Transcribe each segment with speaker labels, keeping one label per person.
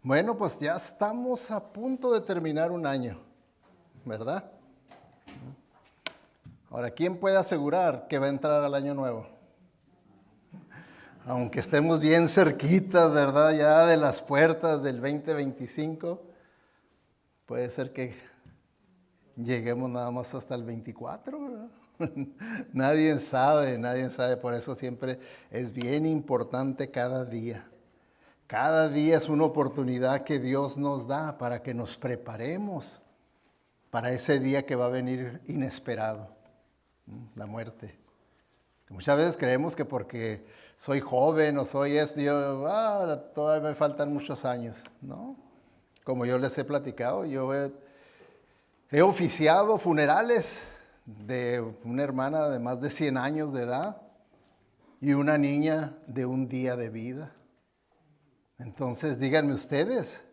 Speaker 1: Bueno, pues ya estamos a punto de terminar un año, ¿verdad? Ahora, ¿quién puede asegurar que va a entrar al año nuevo? Aunque estemos bien cerquitas, ¿verdad? Ya de las puertas del 2025, puede ser que lleguemos nada más hasta el 24, ¿verdad? Nadie sabe, por eso siempre es bien importante cada día. Cada día es una oportunidad que Dios nos da para que nos preparemos para ese día que va a venir inesperado, la muerte. Muchas veces creemos que porque soy joven o soy esto, todavía me faltan muchos años, ¿no? Como yo les he platicado, yo he oficiado funerales de una hermana de más de 100 años de edad y una niña de un día de vida. Entonces, díganme ustedes,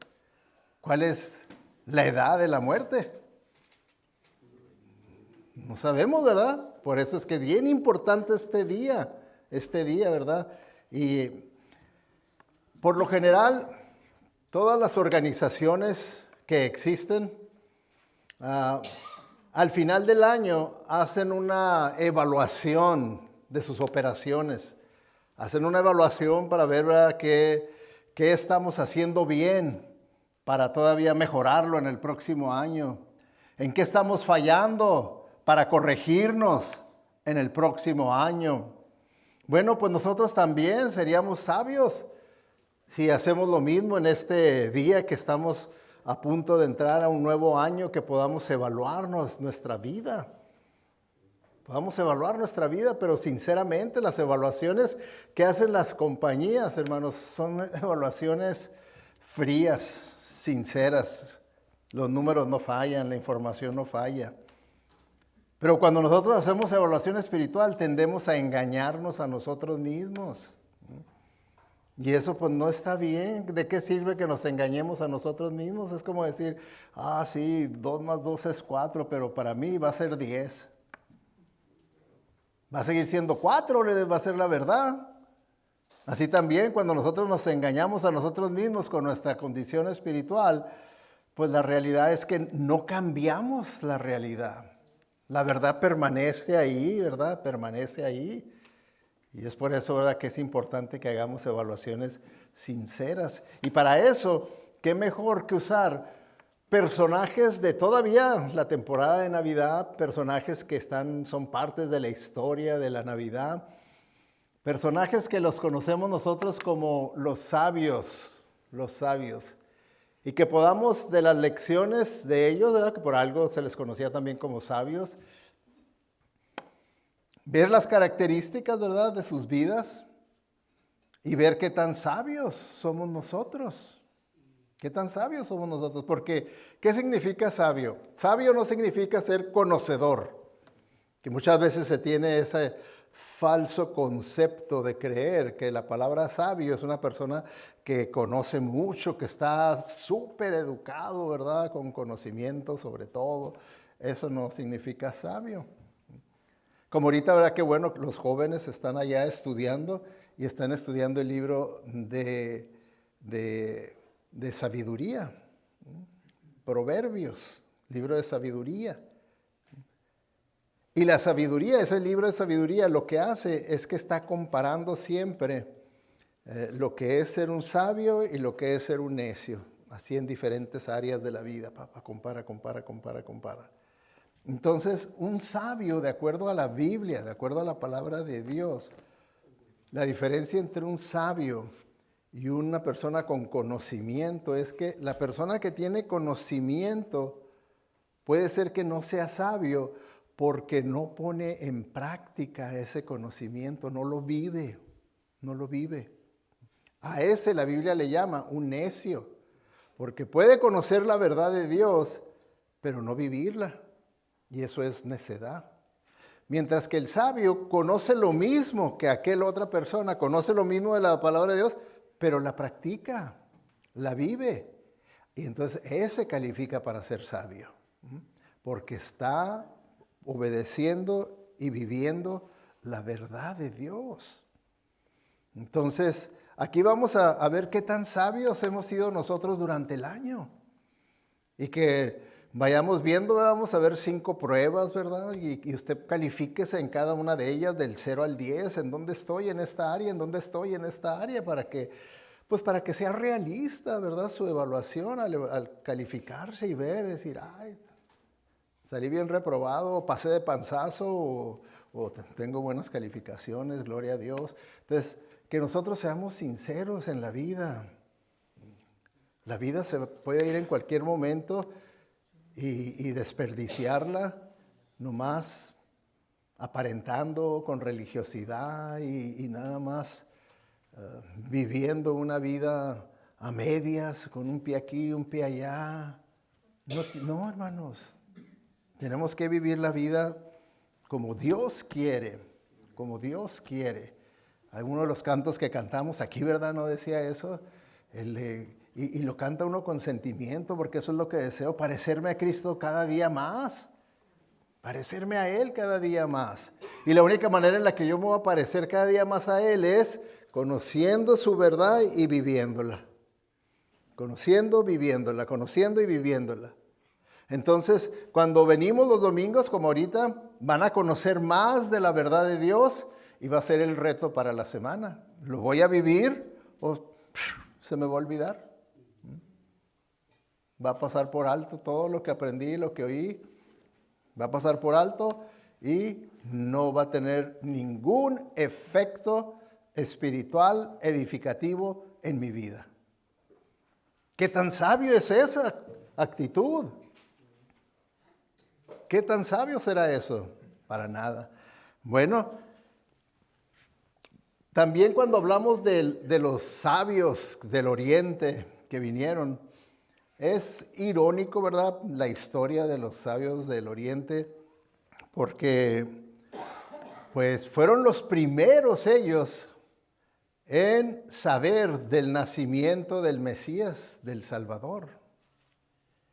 Speaker 1: ¿cuál es la edad de la muerte? No sabemos, ¿verdad? Por eso es que es bien importante este día, ¿verdad? Y por lo general, todas las organizaciones que existen, al final del año hacen una evaluación de sus operaciones. Hacen una evaluación para ver, ¿verdad?, qué estamos haciendo bien para todavía mejorarlo en el próximo año. ¿En qué estamos fallando para corregirnos en el próximo año? Bueno, pues nosotros también seríamos sabios si hacemos lo mismo en este día que estamos a punto de entrar a un nuevo año, que podamos evaluarnos nuestra vida. Podamos evaluar nuestra vida, pero sinceramente las evaluaciones que hacen las compañías, hermanos, son evaluaciones frías, sinceras. Los números no fallan, la información no falla. Pero cuando nosotros hacemos evaluación espiritual, tendemos a engañarnos a nosotros mismos. Y eso pues no está bien. ¿De qué sirve que nos engañemos a nosotros mismos? Es como decir, sí, 2 más 2 es 4, pero para mí va a ser 10. Va a seguir siendo 4, va a ser la verdad. Así también cuando nosotros nos engañamos a nosotros mismos con nuestra condición espiritual, pues la realidad es que no cambiamos la realidad. La verdad permanece ahí, ¿verdad? Permanece ahí. Y es por eso, ¿verdad?, que es importante que hagamos evaluaciones sinceras. Y para eso, ¿qué mejor que usar personajes de todavía la temporada de Navidad, personajes que son partes de la historia de la Navidad, personajes que los conocemos nosotros como los sabios, y que podamos de las lecciones de ellos, ¿verdad?, que por algo se les conocía también como sabios, ver las características, ¿verdad?, de sus vidas y ver qué tan sabios somos nosotros. ¿Qué tan sabios somos nosotros? Porque, ¿qué significa sabio? Sabio no significa ser conocedor, que muchas veces se tiene ese falso concepto de creer que la palabra sabio es una persona que conoce mucho, que está súper educado, ¿verdad?, con conocimiento sobre todo. Eso no significa sabio. Como ahorita, ¿verdad?, que bueno, los jóvenes están allá estudiando y están estudiando el libro de sabiduría, Proverbios, libro de sabiduría. Y la sabiduría, ese libro de sabiduría, lo que hace es que está comparando siempre lo que es ser un sabio y lo que es ser un necio, así en diferentes áreas de la vida. Compara. Entonces, un sabio, de acuerdo a la Biblia, de acuerdo a la palabra de Dios, la diferencia entre un sabio y una persona con conocimiento es que la persona que tiene conocimiento puede ser que no sea sabio porque no pone en práctica ese conocimiento, no lo vive. A ese la Biblia le llama un necio, porque puede conocer la verdad de Dios, pero no vivirla. Y eso es necedad. Mientras que el sabio conoce lo mismo que aquella otra persona, conoce lo mismo de la palabra de Dios, pero la practica, la vive. Y entonces ese califica para ser sabio, porque está obedeciendo y viviendo la verdad de Dios. Entonces, aquí vamos a ver qué tan sabios hemos sido nosotros durante el año. Y que vayamos viendo, vamos a ver 5 pruebas, ¿verdad? Y usted califíquese en cada una de ellas del 0 al 10, en dónde estoy en esta área, en dónde estoy en esta área, para que sea realista, ¿verdad? Su evaluación al calificarse y ver, decir, ay, salí bien reprobado, pasé de panzazo, o tengo buenas calificaciones, gloria a Dios. Entonces, que nosotros seamos sinceros en la vida. La vida se puede ir en cualquier momento y desperdiciarla nomás aparentando con religiosidad y nada más viviendo una vida a medias, con un pie aquí y un pie allá. No, hermanos, tenemos que vivir la vida como Dios quiere, como Dios quiere. Algunos de los cantos que cantamos aquí, ¿verdad? ¿No decía eso? Y lo canta uno con sentimiento, porque eso es lo que deseo, parecerme a Cristo cada día más, parecerme a Él cada día más. Y la única manera en la que yo me voy a parecer cada día más a Él es conociendo su verdad y viviéndola. Conociendo, viviéndola, conociendo y viviéndola. Entonces, cuando venimos los domingos, como ahorita, van a conocer más de la verdad de Dios y va a ser el reto para la semana. ¿Lo voy a vivir o se me va a olvidar? Va a pasar por alto todo lo que aprendí, lo que oí. Va a pasar por alto y no va a tener ningún efecto espiritual, edificativo en mi vida. ¿Qué tan sabio es esa actitud? ¿Qué tan sabio será eso? Para nada. Bueno, también cuando hablamos de los sabios del Oriente que vinieron, es irónico, ¿verdad?, la historia de los sabios del Oriente, porque pues fueron los primeros ellos en saber del nacimiento del Mesías, del Salvador.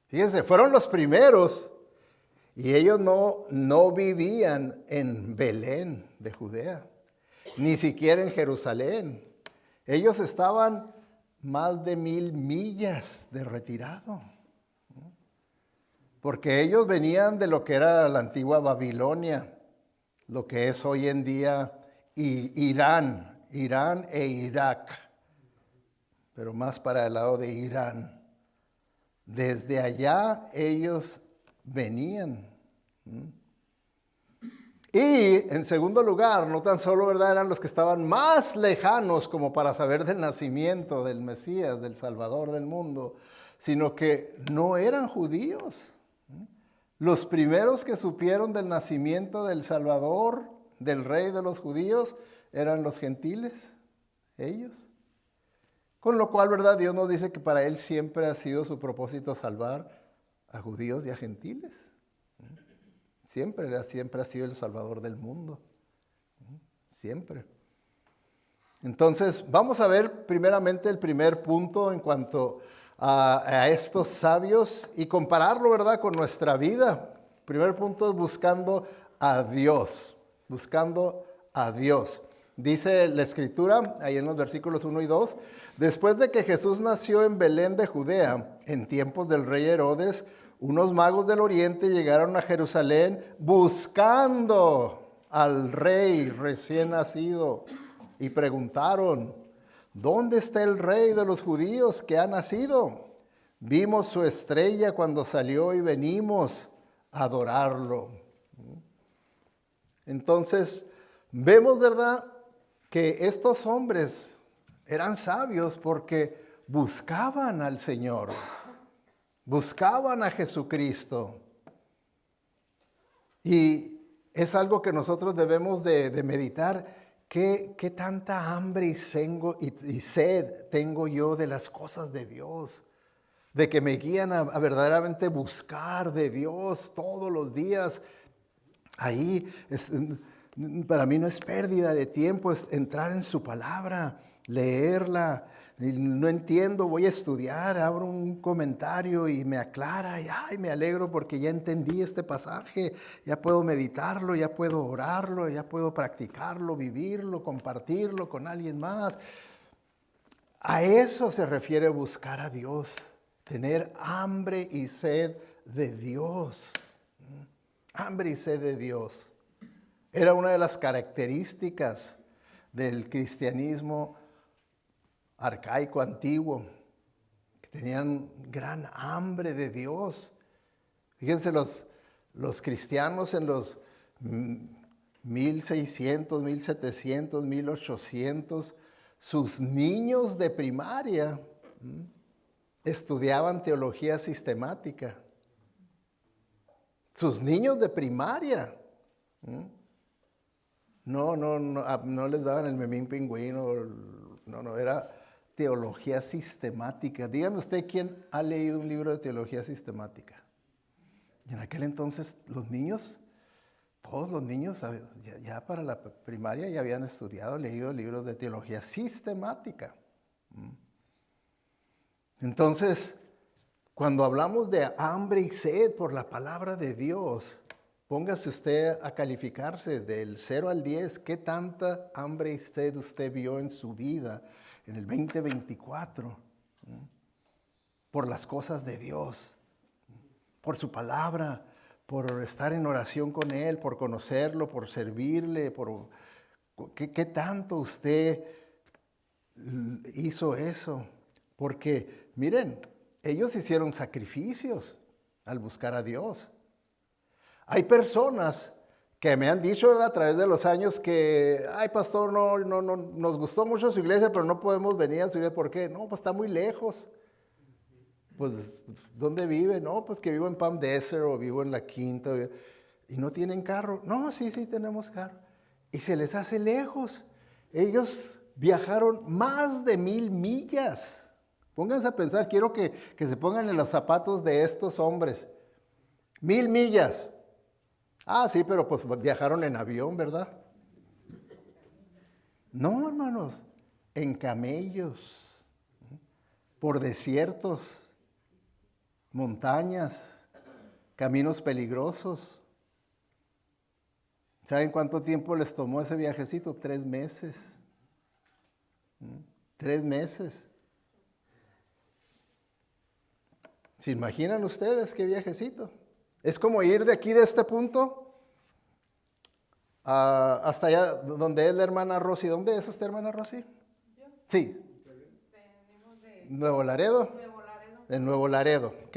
Speaker 1: Fíjense, fueron los primeros y ellos no vivían en Belén de Judea, ni siquiera en Jerusalén. Ellos estaban más de 1000 millas de retirado, porque ellos venían de lo que era la antigua Babilonia, lo que es hoy en día Irán e Irak, pero más para el lado de Irán. Desde allá ellos venían. Y en segundo lugar, no tan solo, ¿verdad?, eran los que estaban más lejanos como para saber del nacimiento del Mesías, del Salvador del mundo, sino que no eran judíos. Los primeros que supieron del nacimiento del Salvador, del Rey de los judíos, eran los gentiles, ellos. Con lo cual, ¿verdad?, Dios nos dice que para Él siempre ha sido su propósito salvar a judíos y a gentiles. Siempre ha sido el Salvador del mundo. Siempre. Entonces, vamos a ver primeramente el primer punto en cuanto a estos sabios y compararlo, ¿verdad?, con nuestra vida. Primer punto es buscando a Dios. Buscando a Dios. Dice la Escritura, ahí en los versículos 1 y 2, después de que Jesús nació en Belén de Judea, en tiempos del rey Herodes, unos magos del oriente llegaron a Jerusalén buscando al rey recién nacido y preguntaron, ¿dónde está el rey de los judíos que ha nacido? Vimos su estrella cuando salió y venimos a adorarlo. Entonces, vemos, ¿verdad?, que estos hombres eran sabios porque buscaban al Señor. Buscaban a Jesucristo. Y es algo que nosotros debemos de meditar. ¿Qué tanta hambre y sed tengo yo de las cosas de Dios? De que me guían a verdaderamente buscar de Dios todos los días. Ahí, para mí no es pérdida de tiempo, es entrar en su palabra, leerla. No entiendo, voy a estudiar, abro un comentario y me aclara, y ay, me alegro porque ya entendí este pasaje, ya puedo meditarlo, ya puedo orarlo, ya puedo practicarlo, vivirlo, compartirlo con alguien más. A eso se refiere buscar a Dios, tener hambre y sed de Dios. Hambre y sed de Dios. Era una de las características del cristianismo arcaico, antiguo, que tenían gran hambre de Dios. Fíjense, los cristianos en los 1600, 1700, 1800, sus niños de primaria estudiaban teología sistemática. Sus niños de primaria. No les daban el memín pingüino, no, era teología sistemática. Dígame usted quién ha leído un libro de teología sistemática. Y en aquel entonces los niños, todos los niños, ya para la primaria ya habían estudiado, leído libros de teología sistemática. Entonces, cuando hablamos de hambre y sed por la palabra de Dios, póngase usted a calificarse del 0 al 10, ¿qué tanta hambre y sed usted vio en su vida en el 2024? Por las cosas de Dios, por su palabra, por estar en oración con Él, por conocerlo, por servirle, ¿qué tanto usted hizo eso? Porque, miren, ellos hicieron sacrificios al buscar a Dios. Hay personas que me han dicho, ¿verdad?, a través de los años que, ay, pastor, no, nos gustó mucho su iglesia, pero no podemos venir a su iglesia. ¿Por qué? No, pues está muy lejos. Pues, ¿dónde vive? No, pues que vivo en Palm Desert o vivo en La Quinta. ¿Y no tienen carro? No, sí, tenemos carro. Y se les hace lejos. Ellos viajaron más de 1000 millas. Pónganse a pensar, quiero que se pongan en los zapatos de estos hombres. 1000 millas. Ah, sí, pero pues viajaron en avión, ¿verdad? No, hermanos, en camellos, por desiertos, montañas, caminos peligrosos. ¿Saben cuánto tiempo les tomó ese viajecito? 3 meses. 3 meses. ¿Se imaginan ustedes qué viajecito? Es como ir de aquí, de este punto, hasta allá donde es la hermana Rosy. ¿Dónde es usted, hermana Rosy? ¿Yo? Sí. Venimos de Nuevo Laredo. De Nuevo Laredo, ¿ok?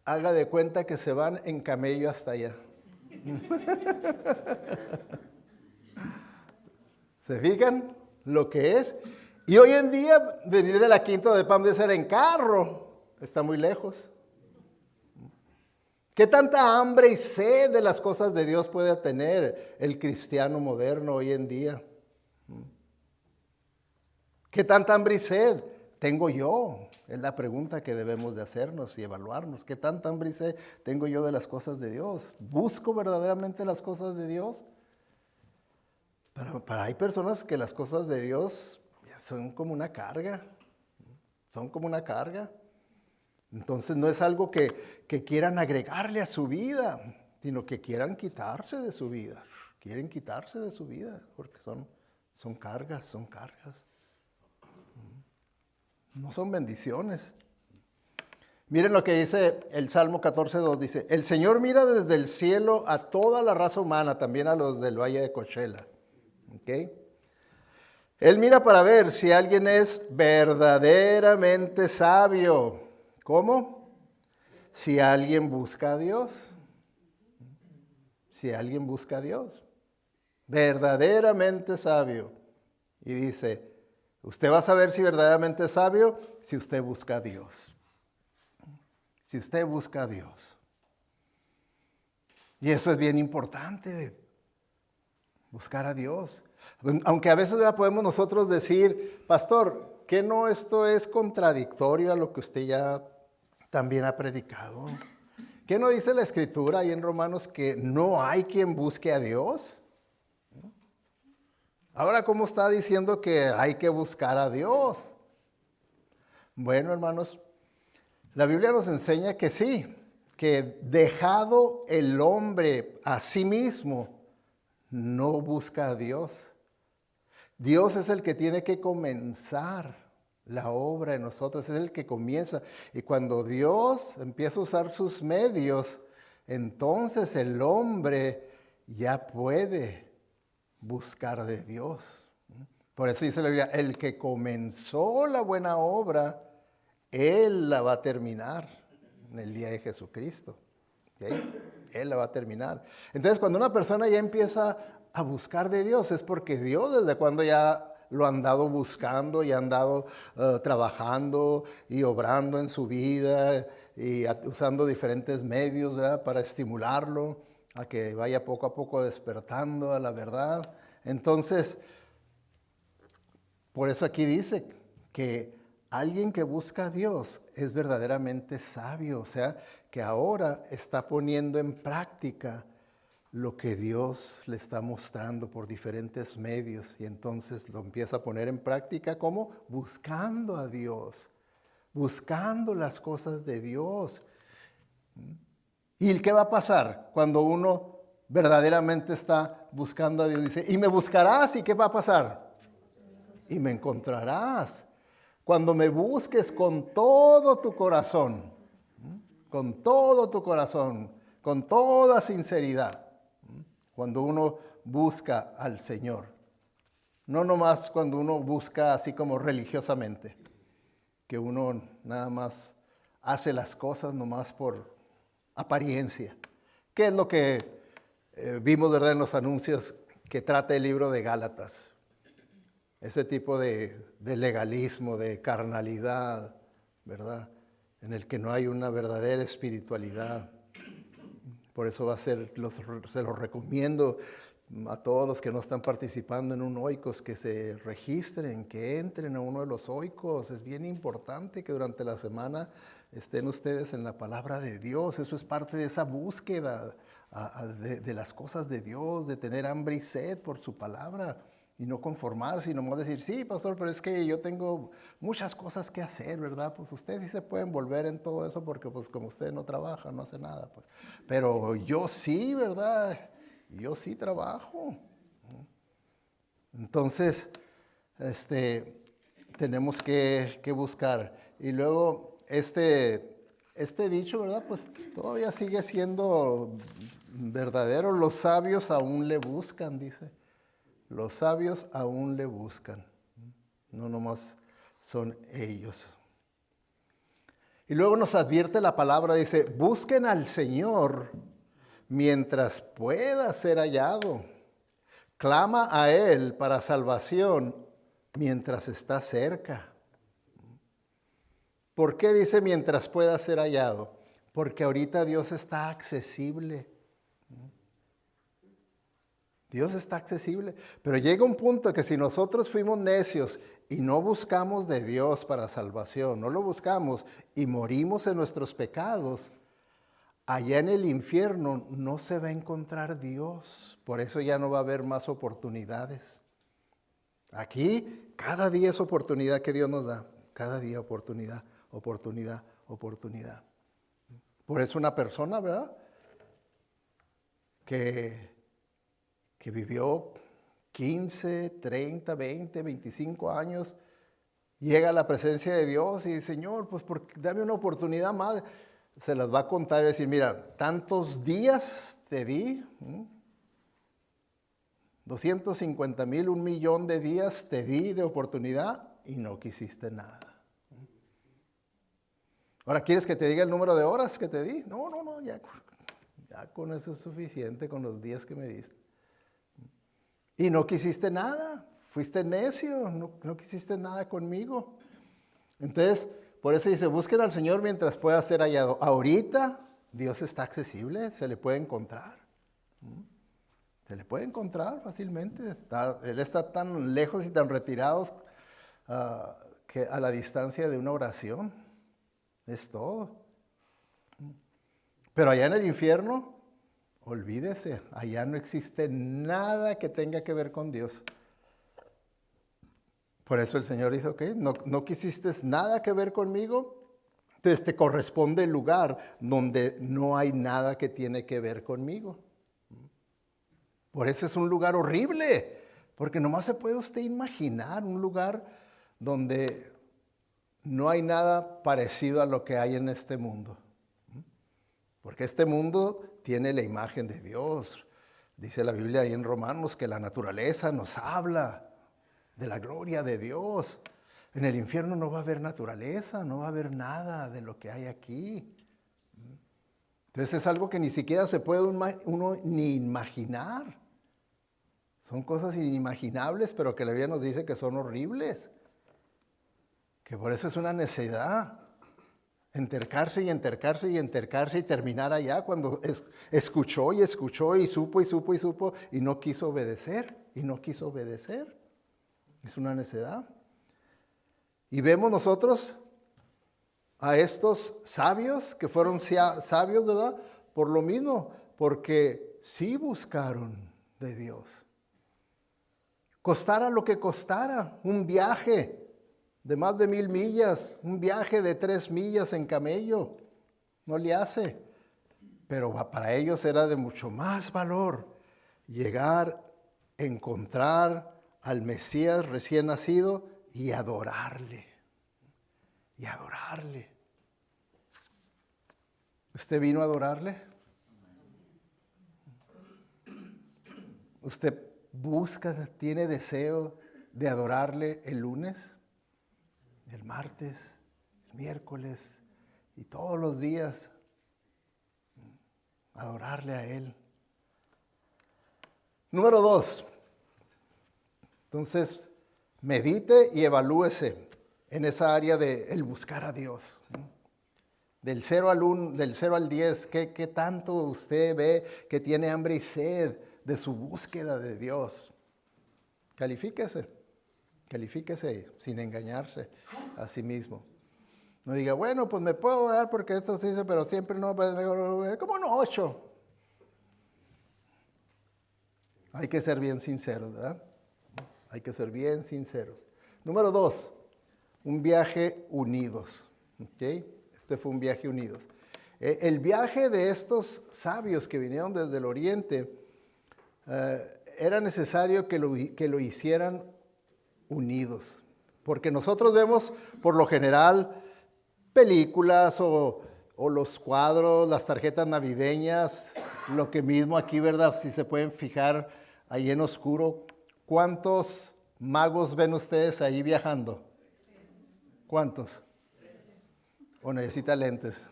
Speaker 1: Haga de cuenta que se van en camello hasta allá. ¿Se fijan lo que es? Y hoy en día venir de La Quinta de Palm Desert en carro está muy lejos. ¿Qué tanta hambre y sed de las cosas de Dios puede tener el cristiano moderno hoy en día? ¿Qué tanta hambre y sed tengo yo? Es la pregunta que debemos de hacernos y evaluarnos. ¿Qué tanta hambre y sed tengo yo de las cosas de Dios? ¿Busco verdaderamente las cosas de Dios? Pero hay personas que las cosas de Dios son como una carga. Son como una carga. Entonces no es algo que quieran agregarle a su vida, sino que quieran quitarse de su vida. Quieren quitarse de su vida porque son cargas. No son bendiciones. Miren lo que dice el Salmo 14:2. Dice, el Señor mira desde el cielo a toda la raza humana, también a los del valle de Coachella. ¿Ok? Él mira para ver si alguien es verdaderamente sabio. ¿Cómo? Si alguien busca a Dios. Si alguien busca a Dios. Verdaderamente sabio. Y dice, usted va a saber si verdaderamente es sabio si usted busca a Dios. Si usted busca a Dios. Y eso es bien importante, buscar a Dios. Aunque a veces ya podemos nosotros decir, pastor, ¿que no esto es contradictorio a lo que usted ya también ha predicado? ¿Qué no dice la Escritura ahí en Romanos que no hay quien busque a Dios? Ahora, ¿cómo está diciendo que hay que buscar a Dios? Bueno, hermanos, la Biblia nos enseña que sí, que dejado el hombre a sí mismo, no busca a Dios. Dios es el que tiene que comenzar la obra en nosotros, es el que comienza. Y cuando Dios empieza a usar sus medios, entonces el hombre ya puede buscar de Dios. Por eso dice la Biblia, el que comenzó la buena obra, Él la va a terminar en el día de Jesucristo. ¿Okay? Él la va a terminar. Entonces, cuando una persona ya empieza a buscar de Dios, es porque Dios desde cuando ya lo han dado buscando y han andado trabajando y obrando en su vida y usando diferentes medios, ¿verdad?, para estimularlo a que vaya poco a poco despertando a la verdad. Entonces, por eso aquí dice que alguien que busca a Dios es verdaderamente sabio, o sea, que ahora está poniendo en práctica lo que Dios le está mostrando por diferentes medios y entonces lo empieza a poner en práctica como buscando a Dios, buscando las cosas de Dios. ¿Y qué va a pasar cuando uno verdaderamente está buscando a Dios? Dice, y me buscarás, ¿y qué va a pasar? Y me encontrarás. Cuando me busques con todo tu corazón, con todo tu corazón, con toda sinceridad, cuando uno busca al Señor. No nomás cuando uno busca así como religiosamente, que uno nada más hace las cosas nomás por apariencia. ¿Qué es lo que vimos, verdad, en los anuncios que trata el libro de Gálatas? Ese tipo de legalismo, de carnalidad, ¿verdad? En el que no hay una verdadera espiritualidad. Por eso va a ser, se los recomiendo a todos los que no están participando en un oikos, que se registren, que entren a uno de los oikos. Es bien importante que durante la semana estén ustedes en la palabra de Dios. Eso es parte de esa búsqueda de las cosas de Dios, de tener hambre y sed por su palabra. Y no conformarse y nomás decir, sí, pastor, pero es que yo tengo muchas cosas que hacer, ¿verdad? Pues ustedes sí se pueden volver en todo eso porque pues como usted no trabaja, no hace nada, pues. Pero yo sí, ¿verdad? Yo sí trabajo. Entonces, tenemos que buscar. Y luego, este dicho, ¿verdad? Pues todavía sigue siendo verdadero. Los sabios aún le buscan, dice. Los sabios aún le buscan, no nomás son ellos. Y luego nos advierte la palabra, dice, busquen al Señor mientras pueda ser hallado. Clama a Él para salvación mientras está cerca. ¿Por qué dice mientras pueda ser hallado? Porque ahorita Dios está accesible. Dios está accesible, pero llega un punto que si nosotros fuimos necios y no buscamos de Dios para salvación, no lo buscamos y morimos en nuestros pecados, allá en el infierno no se va a encontrar Dios. Por eso ya no va a haber más oportunidades. Aquí cada día es oportunidad que Dios nos da, cada día oportunidad, oportunidad, oportunidad. Por eso una persona, ¿verdad?, que vivió 15, 30, 20, 25 años, llega a la presencia de Dios y dice, Señor, pues dame una oportunidad más. Se las va a contar y decir, mira, tantos días te di, 250,000, 1,000,000 de días te di de oportunidad y no quisiste nada. Ahora, ¿quieres que te diga el número de horas que te di? No, ya con eso es suficiente, con los días que me diste. Y no quisiste nada, fuiste necio, no quisiste nada conmigo. Entonces, por eso dice, busquen al Señor mientras pueda ser hallado. Ahorita Dios está accesible, se le puede encontrar. Se le puede encontrar fácilmente. Él está tan lejos y tan retirado que a la distancia de una oración. Es todo. Pero allá en el infierno, olvídese, allá no existe nada que tenga que ver con Dios. Por eso el Señor dice, ok, no quisiste nada que ver conmigo, entonces te corresponde el lugar donde no hay nada que tiene que ver conmigo. Por eso es un lugar horrible, porque nomás se puede usted imaginar un lugar donde no hay nada parecido a lo que hay en este mundo. Porque este mundo tiene la imagen de Dios. Dice la Biblia ahí en Romanos que la naturaleza nos habla de la gloria de Dios. En el infierno no va a haber naturaleza, no va a haber nada de lo que hay aquí. Entonces es algo que ni siquiera se puede uno ni imaginar. Son cosas inimaginables, pero que la Biblia nos dice que son horribles. Que por eso es una necedad. Entercarse y entercarse y entercarse y terminar allá cuando escuchó y escuchó y supo y supo y supo y no quiso obedecer. Y no quiso obedecer. Es una necedad. Y vemos nosotros a estos sabios que fueron sabios, ¿verdad? Por lo mismo, porque sí buscaron de Dios. Costara lo que costara, un viaje de más de 1000 millas, un viaje de 3 millas en camello, no le hace. Pero para ellos era de mucho más valor llegar, encontrar al Mesías recién nacido y adorarle. Y adorarle. ¿Usted vino a adorarle? ¿Usted busca, tiene deseo de adorarle el lunes, el martes, el miércoles y todos los días? Adorarle a Él. Número 2. Entonces, medite y evalúese en esa área de el buscar a Dios. Del 0 al 10, ¿qué tanto usted ve que tiene hambre y sed de su búsqueda de Dios? Califíquese sin engañarse a sí mismo. No diga, bueno, pues me puedo dar porque esto se dice, pero siempre no, ¿cómo no 8? Hay que ser bien sinceros, ¿verdad? Hay que ser bien sinceros. Número 2, un viaje unidos. ¿Okay? Este fue un viaje unidos. El viaje de estos sabios que vinieron desde el oriente, era necesario que lo hicieran unidos. Porque nosotros vemos, por lo general, películas o los cuadros, las tarjetas navideñas, lo que mismo aquí, ¿verdad? Si se pueden fijar ahí en oscuro, ¿cuántos magos ven ustedes ahí viajando? ¿Cuántos? ¿O necesita lentes?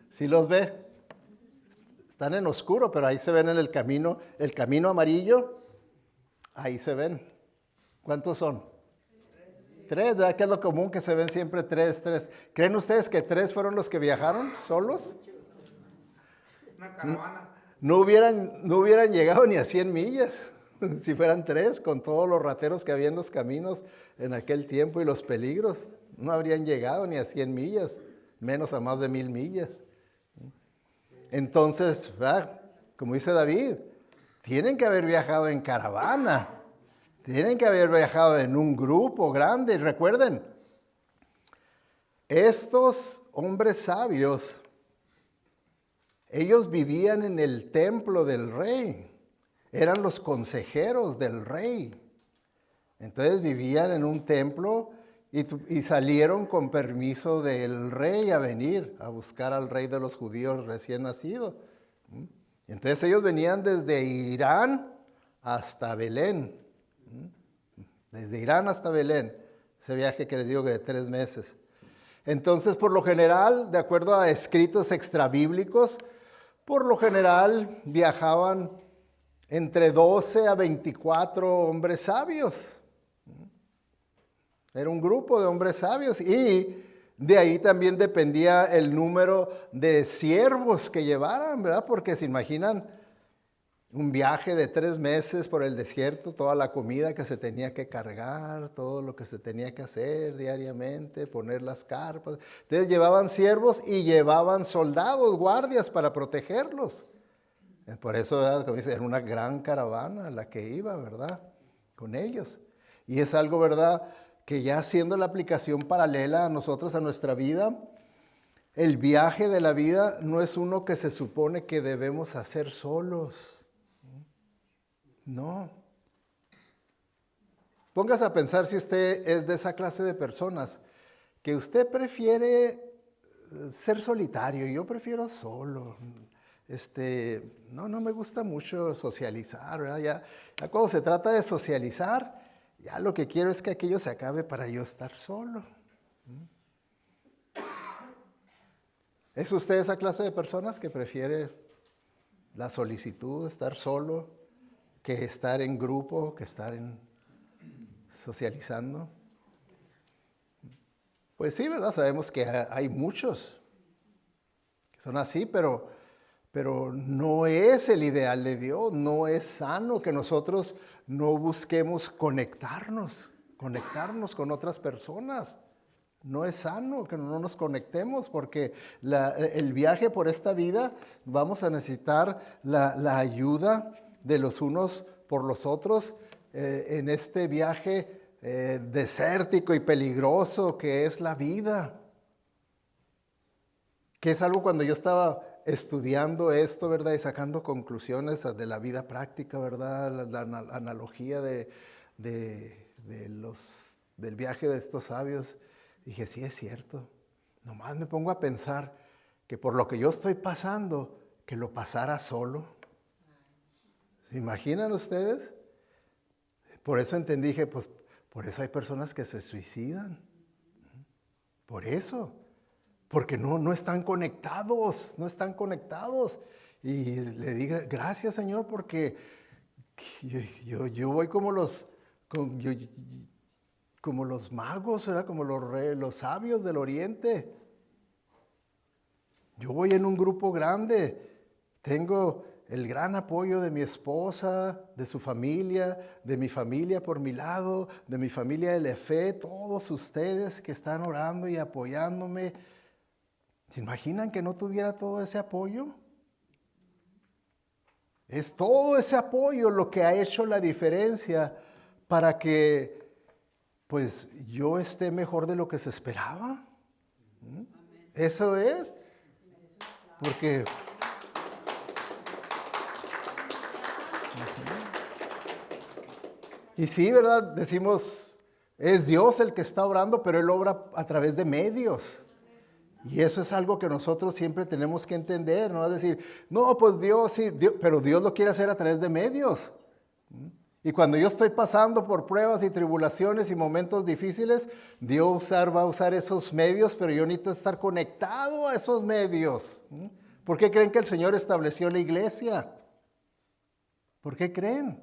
Speaker 1: ¿Sí los ve? Están en oscuro, pero ahí se ven en el camino amarillo, ahí se ven. ¿Cuántos son? 3, ¿verdad? Que es lo común que se ven siempre 3. ¿Creen ustedes que 3 fueron los que viajaron solos?
Speaker 2: Una caravana.
Speaker 1: No hubieran llegado ni a 100 millas si fueran 3, con todos los rateros que había en los caminos en aquel tiempo y los peligros. No habrían llegado ni a 100 millas, menos a más de 1000 millas. Entonces, ¿verdad? Como dice David, tienen que haber viajado en caravana. Tienen que haber viajado en un grupo grande. Recuerden, estos hombres sabios, ellos vivían en el templo del rey. Eran los consejeros del rey. Entonces vivían en un templo y salieron con permiso del rey a venir a buscar al rey de los judíos recién nacido. Entonces ellos venían desde Irán hasta Belén. Desde Irán hasta Belén, ese viaje que les digo que de 3 meses. Entonces, por lo general, de acuerdo a escritos extrabíblicos, por lo general viajaban entre 12 a 24 hombres sabios. Era un grupo de hombres sabios y de ahí también dependía el número de siervos que llevaran, ¿verdad? Porque se imaginan un viaje de 3 meses por el desierto, toda la comida que se tenía que cargar, todo lo que se tenía que hacer diariamente, poner las carpas. Entonces llevaban siervos y llevaban soldados, guardias para protegerlos. Por eso, ¿verdad? Como dice, era una gran caravana la que iba, ¿verdad? Con ellos. Y es algo, ¿verdad? Que ya haciendo la aplicación paralela a nosotros, a nuestra vida, el viaje de la vida no es uno que se supone que debemos hacer solos. No. Póngase a pensar si usted es de esa clase de personas que usted prefiere ser solitario. Yo prefiero solo. No me gusta mucho socializar, ¿verdad? Ya cuando se trata de socializar, ya lo que quiero es que aquello se acabe para yo estar solo. ¿Es usted esa clase de personas que prefiere la solicitud, estar solo, que estar en grupo, que estar socializando? Pues sí, ¿verdad? Sabemos que hay muchos que son así, pero no es el ideal de Dios. No es sano que nosotros no busquemos conectarnos con otras personas. No es sano que no nos conectemos, porque el viaje por esta vida vamos a necesitar la ayuda de los unos por los otros en este viaje desértico y peligroso que es la vida. Que es algo cuando yo estaba estudiando esto, ¿verdad? Y sacando conclusiones de la vida práctica, ¿verdad? La analogía del viaje de estos sabios. Dije, sí es cierto. Nomás me pongo a pensar que por lo que yo estoy pasando, que lo pasara solo. ¿Se imaginan ustedes? Por eso entendí, dije, pues por eso hay personas que se suicidan. Por eso. Porque no están conectados, no están conectados. Y le digo, gracias Señor, porque yo voy como los magos, ¿verdad? Como los sabios del oriente. Yo voy en un grupo grande, tengo el gran apoyo de mi esposa, de su familia, de mi familia por mi lado, de mi familia de la fe, todos ustedes que están orando y apoyándome. ¿Se imaginan que no tuviera todo ese apoyo? Es todo ese apoyo lo que ha hecho la diferencia para que pues yo esté mejor de lo que se esperaba. Eso es. Porque y sí, ¿verdad? Decimos, es Dios el que está obrando, pero Él obra a través de medios. Y eso es algo que nosotros siempre tenemos que entender, no es decir, no, pues Dios sí, pero Dios lo quiere hacer a través de medios. Y cuando yo estoy pasando por pruebas y tribulaciones y momentos difíciles, Dios va a usar esos medios, pero yo necesito estar conectado a esos medios. ¿Por qué creen que el Señor estableció la iglesia? ¿Por qué creen?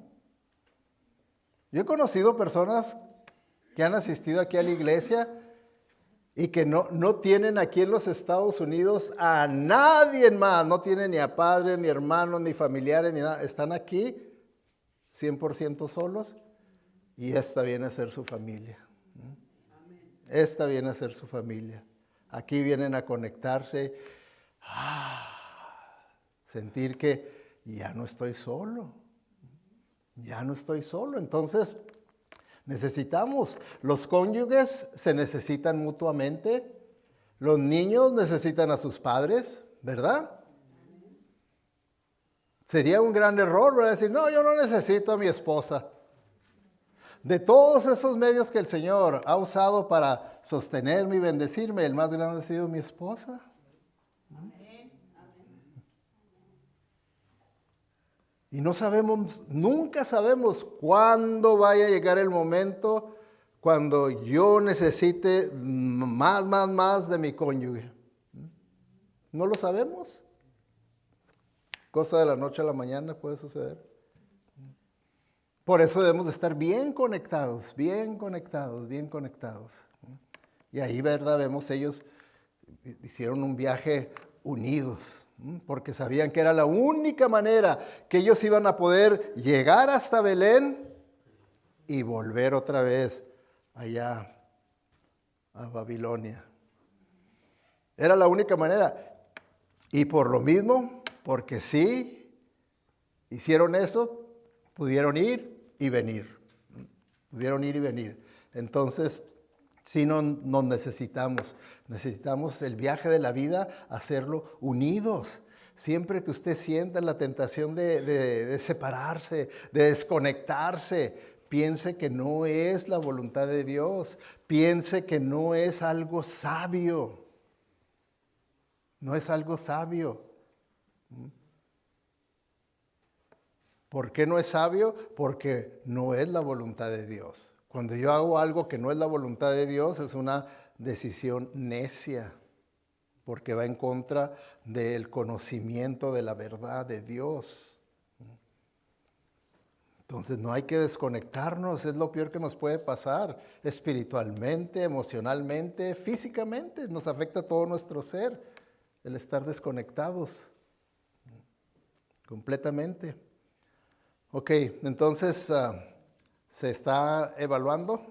Speaker 1: Yo he conocido personas que han asistido aquí a la iglesia y que no tienen aquí en los Estados Unidos a nadie más, no tienen ni a padres, ni hermanos, ni familiares, ni nada. Están aquí 100% solos y esta viene a ser su familia. Esta viene a ser su familia. Aquí vienen a conectarse, sentir que ya no estoy solo, ya no estoy solo. Entonces, necesitamos, los cónyuges se necesitan mutuamente, los niños necesitan a sus padres, ¿verdad? Sería un gran error, ¿verdad? Decir, no, yo no necesito a mi esposa. De todos esos medios que el Señor ha usado para sostenerme y bendecirme, el más grande ha sido mi esposa. Y no sabemos, nunca sabemos cuándo vaya a llegar el momento cuando yo necesite más de mi cónyuge. No lo sabemos. Cosa de la noche a la mañana puede suceder. Por eso debemos de estar bien conectados, bien conectados, bien conectados. Y ahí, ¿verdad? Vemos ellos hicieron un viaje unidos, porque sabían que era la única manera que ellos iban a poder llegar hasta Belén y volver otra vez allá a Babilonia. Era la única manera. Y por lo mismo, porque sí hicieron eso, pudieron ir y venir. Pudieron ir y venir. Entonces, sí nos necesitamos el viaje de la vida, hacerlo unidos. Siempre que usted sienta la tentación de separarse, de desconectarse, piense que no es la voluntad de Dios, piense que no es algo sabio. No es algo sabio. ¿Por qué no es sabio? Porque no es la voluntad de Dios. Cuando yo hago algo que no es la voluntad de Dios, es una decisión necia, porque va en contra del conocimiento de la verdad de Dios. Entonces no hay que desconectarnos, es lo peor que nos puede pasar, espiritualmente, emocionalmente, físicamente, nos afecta todo nuestro ser, el estar desconectados completamente. Ok, entonces se está evaluando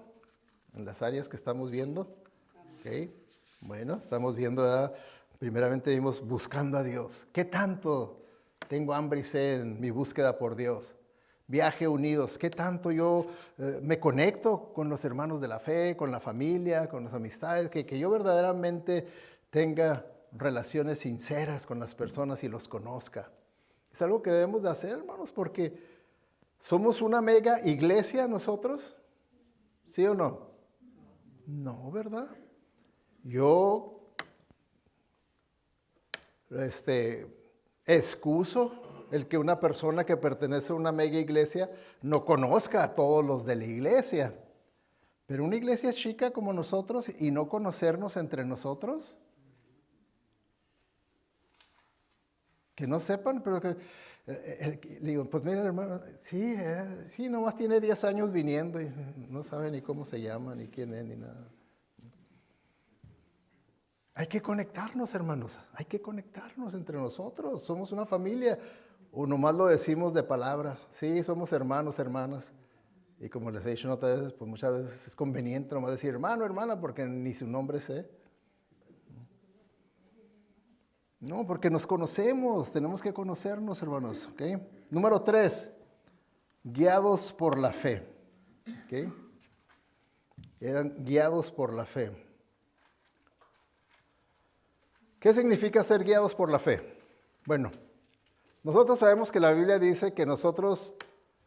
Speaker 1: en las áreas que estamos viendo. Ok, bueno, estamos viendo, ¿verdad? Primeramente vimos buscando a Dios. ¿Qué tanto tengo hambre y sed en mi búsqueda por Dios? Viaje unidos. ¿Qué tanto yo me conecto con los hermanos de la fe, con la familia, con las amistades? Que yo verdaderamente tenga relaciones sinceras con las personas y los conozca. Es algo que debemos de hacer, hermanos, porque somos una mega iglesia nosotros. ¿Sí o no? No, ¿verdad? Yo excuso el que una persona que pertenece a una mega iglesia no conozca a todos los de la iglesia. Pero una iglesia chica como nosotros y no conocernos entre nosotros, que no sepan, pero que digo, pues mira hermano, sí, nomás tiene 10 años viniendo y no sabe ni cómo se llama, ni quién es, ni nada. Hay que conectarnos, hermanos, hay que conectarnos entre nosotros, somos una familia. O nomás lo decimos de palabra, sí, somos hermanos, hermanas. Y como les he dicho otras veces, pues muchas veces es conveniente nomás decir hermano, hermana, porque ni su nombre sé. No, porque nos conocemos, tenemos que conocernos, hermanos. ¿Okay? Número 3, guiados por la fe. ¿Okay? Eran guiados por la fe. ¿Qué significa ser guiados por la fe? Bueno, nosotros sabemos que la Biblia dice que nosotros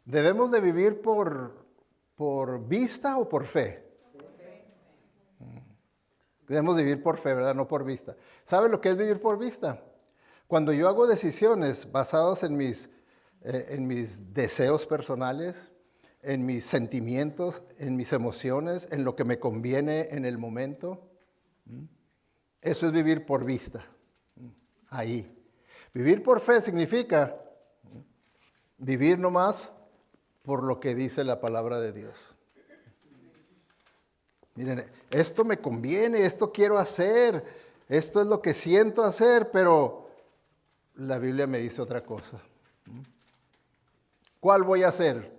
Speaker 1: debemos de vivir por vista o por fe. Debemos de vivir por fe, ¿verdad? No por vista. ¿Sabe lo que es vivir por vista? Cuando yo hago decisiones basadas en mis deseos personales, en mis sentimientos, en mis emociones, en lo que me conviene en el momento, eso es vivir por vista. Ahí. Vivir por fe significa vivir nomás por lo que dice la palabra de Dios. Miren, esto me conviene, esto quiero hacer, esto es lo que siento hacer, pero la Biblia me dice otra cosa. ¿Cuál voy a hacer?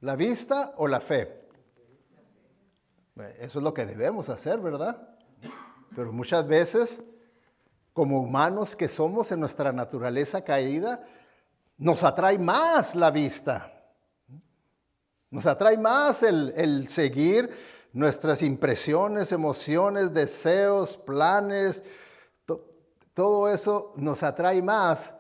Speaker 1: ¿La vista o la fe? Eso es lo que debemos hacer, ¿verdad? Pero muchas veces, como humanos que somos en nuestra naturaleza caída, nos atrae más la vista. Nos atrae más el seguir nuestras impresiones, emociones, deseos, planes. Todo eso nos atrae más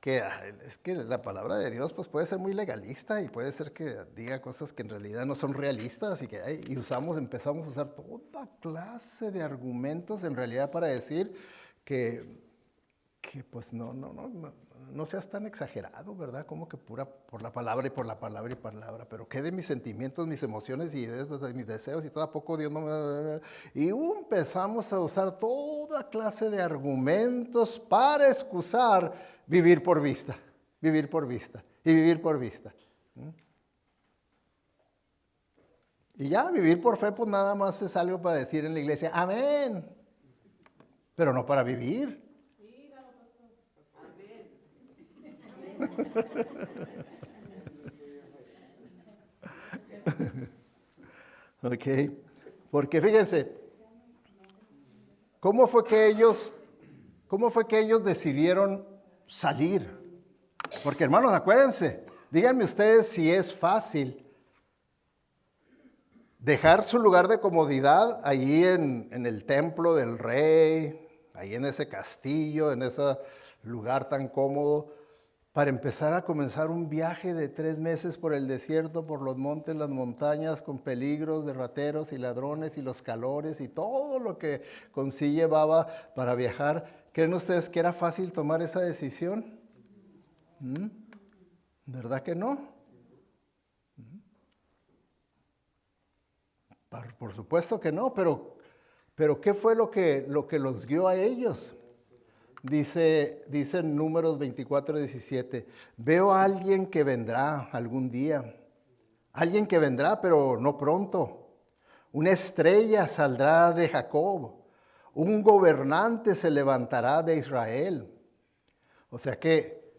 Speaker 1: que es que la palabra de Dios pues puede ser muy legalista y puede ser que diga cosas que en realidad no son realistas y que empezamos a usar toda clase de argumentos en realidad para decir que pues no seas tan exagerado, ¿verdad? Como que pura por la palabra y por la palabra y palabra, pero ¿qué de mis sentimientos, mis emociones y de mis deseos y todo a poco Dios no me... Y empezamos a usar toda clase de argumentos para excusar vivir por vista y vivir por vista. Y ya, vivir por fe pues nada más es algo para decir en la iglesia, amén, pero no para vivir. Ok, porque fíjense, ¿cómo fue que ellos decidieron salir? Porque hermanos, acuérdense, díganme ustedes si es fácil dejar su lugar de comodidad allí en el templo del rey, ahí en ese castillo, en ese lugar tan cómodo, para empezar a comenzar un viaje de 3 meses por el desierto, por los montes, las montañas, con peligros de rateros y ladrones y los calores y todo lo que con sí llevaba para viajar. ¿Creen ustedes que era fácil tomar esa decisión? ¿Verdad que no? Por supuesto que no, pero ¿qué fue lo que los guió a ellos? Dice en Números 24:17, veo a alguien que vendrá algún día, alguien que vendrá pero no pronto. Una estrella saldrá de Jacob, un gobernante se levantará de Israel. O sea que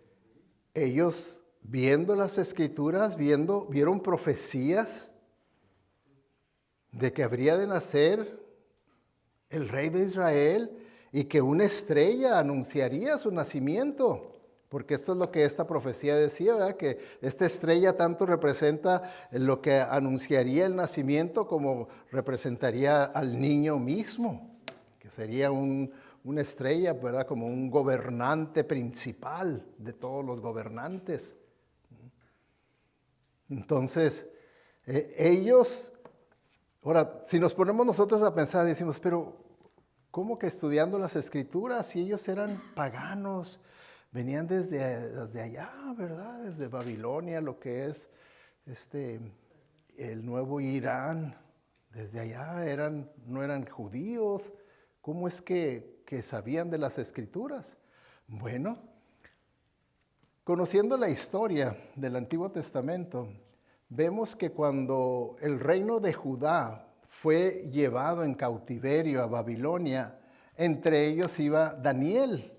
Speaker 1: ellos, viendo las escrituras, vieron profecías de que habría de nacer el rey de Israel y que una estrella anunciaría su nacimiento. Porque esto es lo que esta profecía decía, ¿verdad? Que esta estrella tanto representa lo que anunciaría el nacimiento como representaría al niño mismo, que sería una estrella, ¿verdad? Como un gobernante principal de todos los gobernantes. Entonces, ellos, ahora, si nos ponemos nosotros a pensar, decimos, pero ¿cómo que estudiando las escrituras si ellos eran paganos? Venían desde allá, ¿verdad? Desde Babilonia, lo que es el nuevo Irán. Desde allá no eran judíos. ¿Cómo es que sabían de las escrituras? Bueno, conociendo la historia del Antiguo Testamento, vemos que cuando el reino de Judá fue llevado en cautiverio a Babilonia, entre ellos iba Daniel.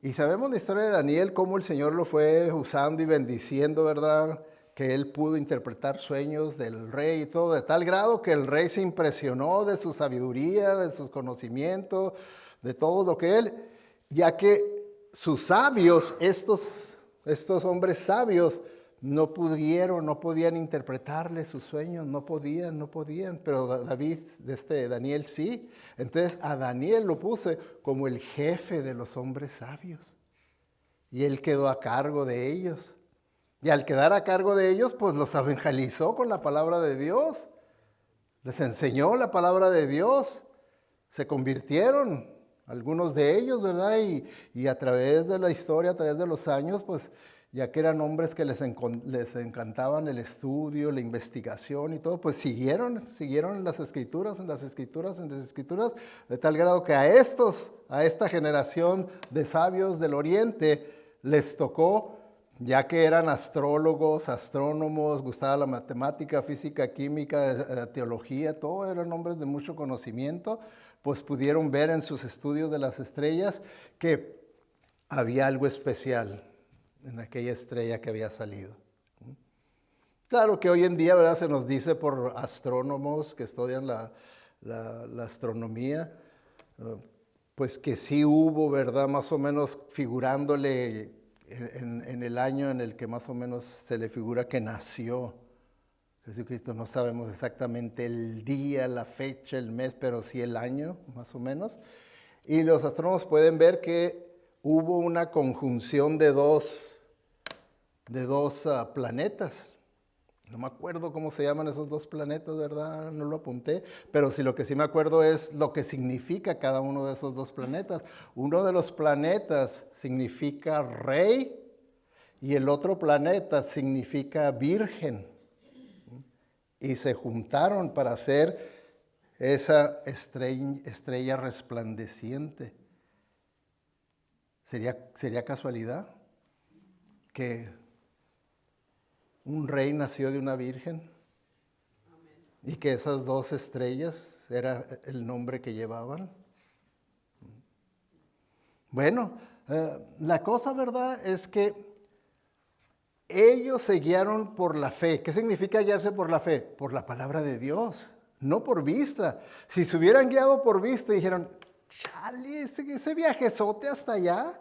Speaker 1: Y sabemos la historia de Daniel, cómo el Señor lo fue usando y bendiciendo, ¿verdad? Que él pudo interpretar sueños del rey y todo, de tal grado que el rey se impresionó de su sabiduría, de sus conocimientos, de todo lo que él, ya que sus sabios, estos hombres sabios, no podían interpretarle sus sueños, no podían, pero Daniel sí. Entonces a Daniel lo puse como el jefe de los hombres sabios y él quedó a cargo de ellos. Y al quedar a cargo de ellos, pues los evangelizó con la palabra de Dios, les enseñó la palabra de Dios, se convirtieron algunos de ellos, ¿verdad? Y a través de la historia, a través de los años, pues ya que eran hombres que les encantaban el estudio, la investigación y todo, pues siguieron en las escrituras, de tal grado que a esta generación de sabios del oriente les tocó, ya que eran astrólogos, astrónomos, gustaba la matemática, física, química, teología, todo eran hombres de mucho conocimiento, pues pudieron ver en sus estudios de las estrellas que había algo especial en aquella estrella que había salido. Claro que hoy en día, ¿verdad? Se nos dice por astrónomos que estudian la astronomía, pues que sí hubo, ¿verdad? Más o menos figurándole en el año en el que más o menos se le figura que nació Jesucristo. No sabemos exactamente el día, la fecha, el mes, pero sí el año, más o menos. Y los astrónomos pueden ver que hubo una conjunción de dos planetas. No me acuerdo cómo se llaman esos dos planetas, ¿verdad? No lo apunté, pero sí lo que sí me acuerdo es lo que significa cada uno de esos dos planetas. Uno de los planetas significa rey y el otro planeta significa virgen. Y se juntaron para hacer esa estrella resplandeciente. ¿Sería casualidad que un rey nació de una virgen? Y que esas dos estrellas era el nombre que llevaban. Bueno, la cosa, ¿verdad?, es que ellos se guiaron por la fe. ¿Qué significa guiarse por la fe? Por la palabra de Dios, no por vista. Si se hubieran guiado por vista y dijeron, chale, ese viajezote hasta allá,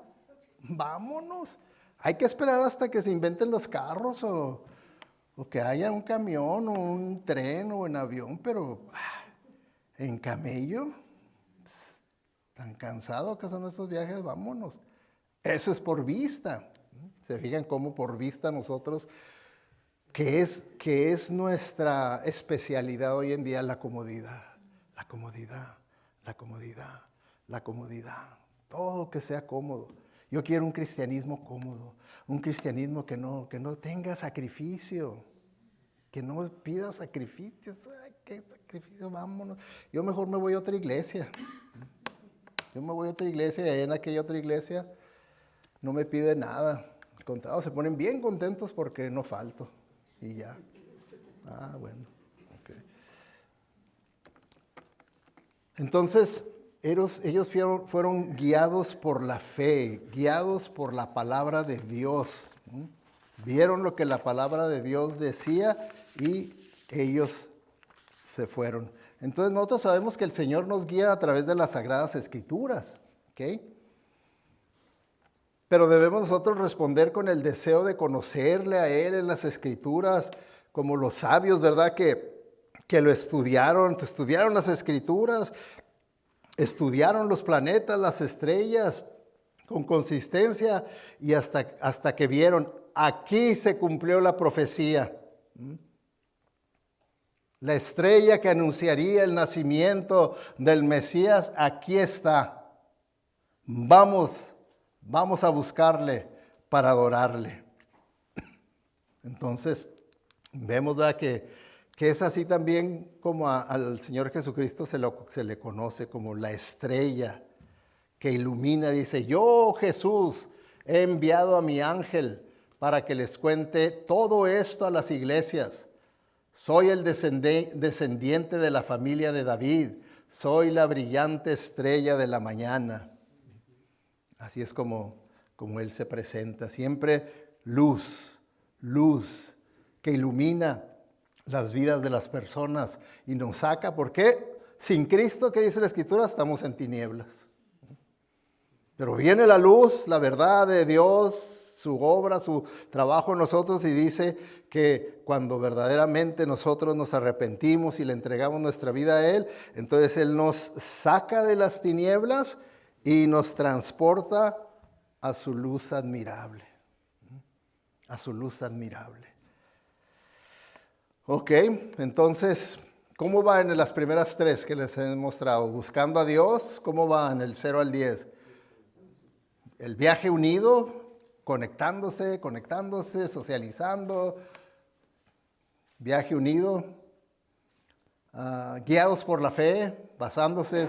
Speaker 1: vámonos. Hay que esperar hasta que se inventen los carros o que haya un camión o un tren o en avión, pero en camello, tan cansado que son esos viajes, vámonos. Eso es por vista. ¿Se fijan cómo por vista nosotros, que es nuestra especialidad hoy en día? La comodidad, la comodidad, la comodidad, la comodidad. Todo que sea cómodo. Yo quiero un cristianismo cómodo, un cristianismo que no tenga sacrificio, que no pida sacrificios. Ay, qué sacrificio, vámonos. Yo mejor me voy a otra iglesia. Yo me voy a otra iglesia y ahí en aquella otra iglesia no me pide nada. Al contrario, se ponen bien contentos porque no falto. Y ya. Ah, bueno. Okay. Entonces, ellos fueron guiados por la fe, guiados por la palabra de Dios. Vieron lo que la palabra de Dios decía y ellos se fueron. Entonces nosotros sabemos que el Señor nos guía a través de las Sagradas Escrituras, ¿ok? Pero debemos nosotros responder con el deseo de conocerle a Él en las Escrituras, como los sabios, ¿verdad? Que lo estudiaron las Escrituras, estudiaron los planetas, las estrellas, con consistencia, y hasta que vieron, aquí se cumplió la profecía. La estrella que anunciaría el nacimiento del Mesías, aquí está. Vamos a buscarle para adorarle. Entonces, vemos ¿verdad? Que es así también como al Señor Jesucristo se le conoce como la estrella que ilumina. Dice, yo Jesús he enviado a mi ángel para que les cuente todo esto a las iglesias. Soy el descendiente de la familia de David. Soy la brillante estrella de la mañana. Así es como Él se presenta. Siempre luz que ilumina las vidas de las personas y nos saca. ¿Por qué? Sin Cristo, ¿qué dice la Escritura? Estamos en tinieblas. Pero viene la luz, la verdad de Dios, su obra, su trabajo en nosotros, y dice que cuando verdaderamente nosotros nos arrepentimos y le entregamos nuestra vida a Él, entonces Él nos saca de las tinieblas y nos transporta a su luz admirable. A su luz admirable. Ok, entonces, ¿cómo va en las primeras tres que les he mostrado? Buscando a Dios, ¿cómo va en el 0 al 10? El viaje unido, conectándose, socializando. Viaje unido, guiados por la fe, basándose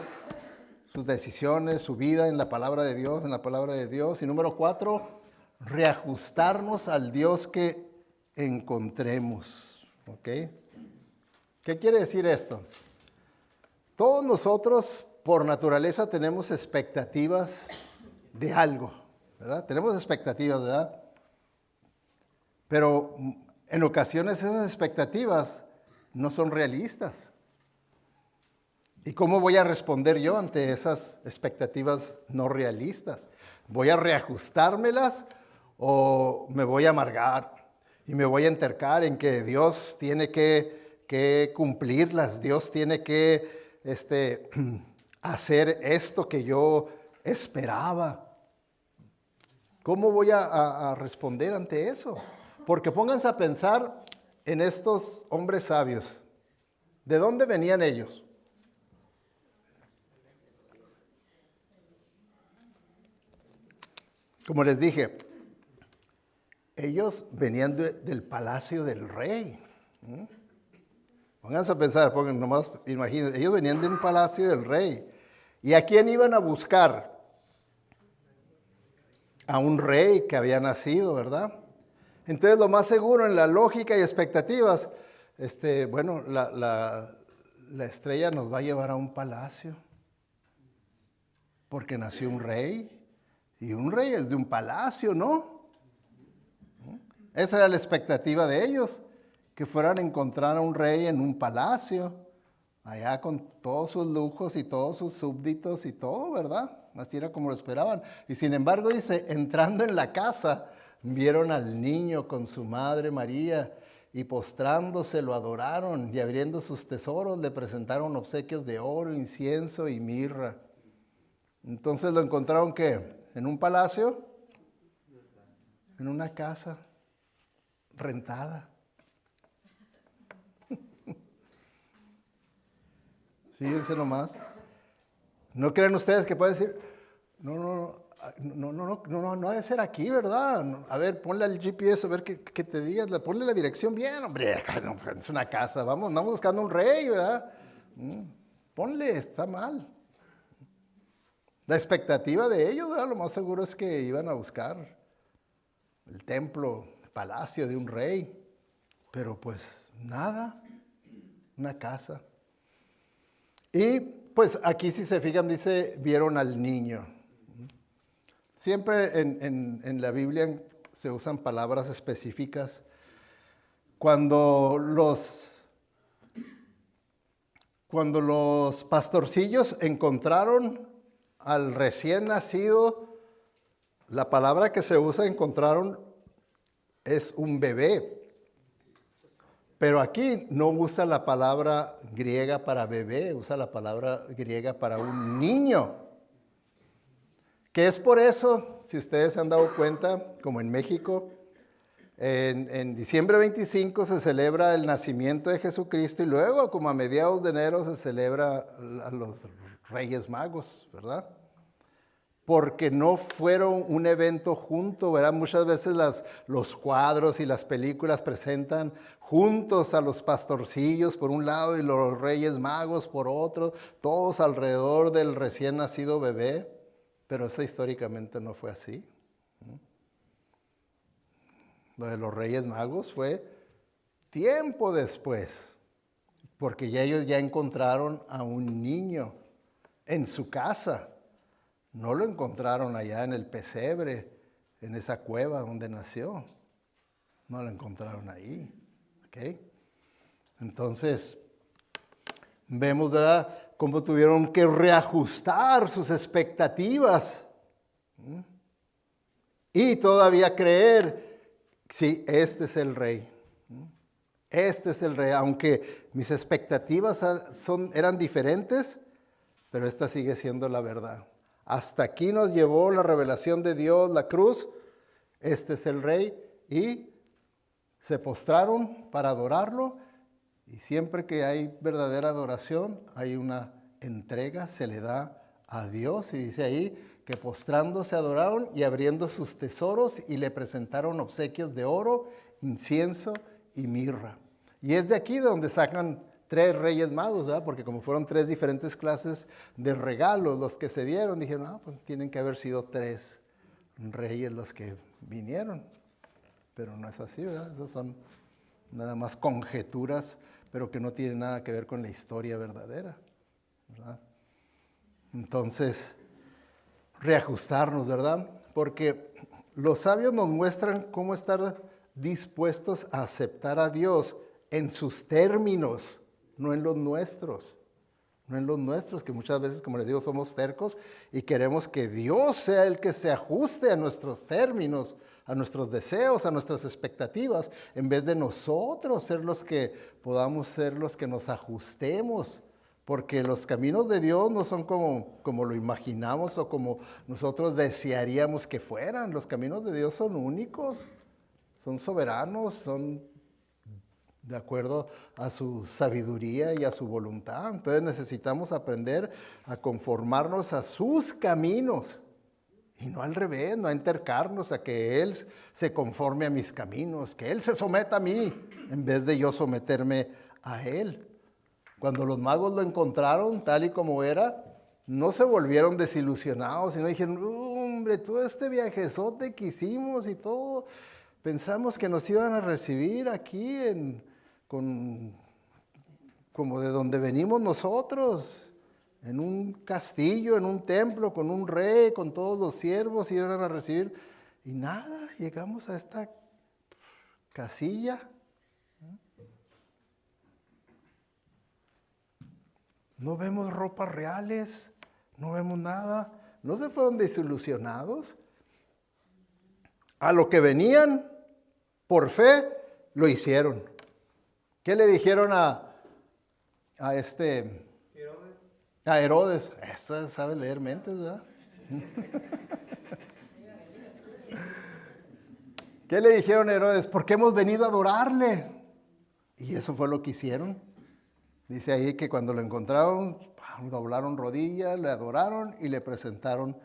Speaker 1: sus decisiones, su vida en la palabra de Dios, Y número 4, reajustarnos al Dios que encontremos. ¿Ok? ¿Qué quiere decir esto? Todos nosotros, por naturaleza, tenemos expectativas de algo, ¿verdad? Tenemos expectativas, ¿verdad? Pero en ocasiones esas expectativas no son realistas. ¿Y cómo voy a responder yo ante esas expectativas no realistas? ¿Voy a reajustármelas o me voy a amargar y me voy a entercar en que Dios tiene que cumplirlas? Dios tiene que hacer esto que yo esperaba. ¿Cómo voy a responder ante eso? Porque pónganse a pensar en estos hombres sabios. ¿De dónde venían ellos? Como les dije, ellos venían del palacio del rey. Pónganse a pensar, nomás imaginen, ellos venían del palacio del rey. ¿Y a quién iban a buscar? A un rey que había nacido, ¿verdad? Entonces lo más seguro en la lógica y expectativas, la estrella nos va a llevar a un palacio, porque nació un rey, y un rey es de un palacio, ¿no? Esa era la expectativa de ellos, que fueran a encontrar a un rey en un palacio, allá con todos sus lujos y todos sus súbditos y todo, ¿verdad? Así era como lo esperaban. Y sin embargo, dice, entrando en la casa, vieron al niño con su madre María y postrándose lo adoraron y abriendo sus tesoros le presentaron obsequios de oro, incienso y mirra. Entonces lo encontraron ¿qué? ¿En un palacio? en una casa rentada. Fíjense nomás. ¿No creen ustedes que puede decir, no ha de ser aquí, ¿verdad? A ver, ponle al GPS a ver qué te diga, ponle la dirección bien, hombre, no, es una casa, vamos buscando un rey, ¿verdad? Ponle, está mal. La expectativa de ellos, ¿verdad? Lo más seguro es que iban a buscar el templo, el palacio de un rey, pero pues nada, una casa. Y pues aquí si se fijan dice, vieron al niño. Siempre en la Biblia se usan palabras específicas. Cuando los pastorcillos encontraron al recién nacido, la palabra que se usa encontraron es un bebé. Pero aquí no usa la palabra griega para bebé, usa la palabra griega para un niño. Que es por eso, si ustedes se han dado cuenta, como en México, en diciembre 25 se celebra el nacimiento de Jesucristo y luego, como a mediados de enero, se celebra a los Reyes Magos, ¿verdad? Porque no fueron un evento junto, ¿verdad? Muchas veces los cuadros y las películas presentan juntos a los pastorcillos por un lado y los Reyes Magos por otro, todos alrededor del recién nacido bebé, pero eso históricamente no fue así. Lo de los Reyes Magos fue tiempo después, porque ellos ya encontraron a un niño en su casa. No lo encontraron allá en el pesebre, en esa cueva donde nació. No lo encontraron ahí. ¿Okay? Entonces, vemos, ¿verdad?, cómo tuvieron que reajustar sus expectativas. Y todavía creer, sí, este es el rey. Este es el rey. Aunque mis expectativas eran diferentes, pero esta sigue siendo la verdad. Hasta aquí nos llevó la revelación de Dios, la cruz. Este es el rey. Y se postraron para adorarlo. Y siempre que hay verdadera adoración, hay una entrega, se le da a Dios. Y dice ahí que postrándose adoraron y abriendo sus tesoros y le presentaron obsequios de oro, incienso y mirra. Y es de aquí de donde sacan 3 reyes magos, ¿verdad? Porque como fueron 3 diferentes clases de regalos los que se dieron, dijeron, pues tienen que haber sido 3 reyes los que vinieron. Pero no es así, ¿verdad? Esas son nada más conjeturas, pero que no tienen nada que ver con la historia verdadera, ¿verdad? Entonces, reajustarnos, ¿verdad? Porque los sabios nos muestran cómo estar dispuestos a aceptar a Dios en sus términos, no en los nuestros. No en los nuestros, que muchas veces, como les digo, somos tercos y queremos que Dios sea el que se ajuste a nuestros términos, a nuestros deseos, a nuestras expectativas, en vez de nosotros ser los que podamos ser los que nos ajustemos. Porque los caminos de Dios no son como lo imaginamos o como nosotros desearíamos que fueran. Los caminos de Dios son únicos, son soberanos, son de acuerdo a su sabiduría y a su voluntad. Entonces necesitamos aprender a conformarnos a sus caminos y no al revés, no a entercarnos a que Él se conforme a mis caminos, que Él se someta a mí en vez de yo someterme a Él. Cuando los magos lo encontraron tal y como era, no se volvieron desilusionados, sino dijeron, hombre, todo este viajezote que hicimos y todo, pensamos que nos iban a recibir aquí como de donde venimos nosotros, en un castillo, en un templo, con un rey, con todos los siervos, iban a recibir. Y nada, llegamos a esta casilla. No vemos ropas reales, no vemos nada. ¿No se fueron desilusionados? A lo que venían, por fe, lo hicieron. ¿Qué le dijeron a
Speaker 2: Herodes.
Speaker 1: A Herodes? Esto sabe leer mentes, ¿verdad? ¿Qué le dijeron a Herodes? Porque hemos venido a adorarle. Y eso fue lo que hicieron. Dice ahí que cuando lo encontraron, doblaron rodillas, le adoraron y le presentaron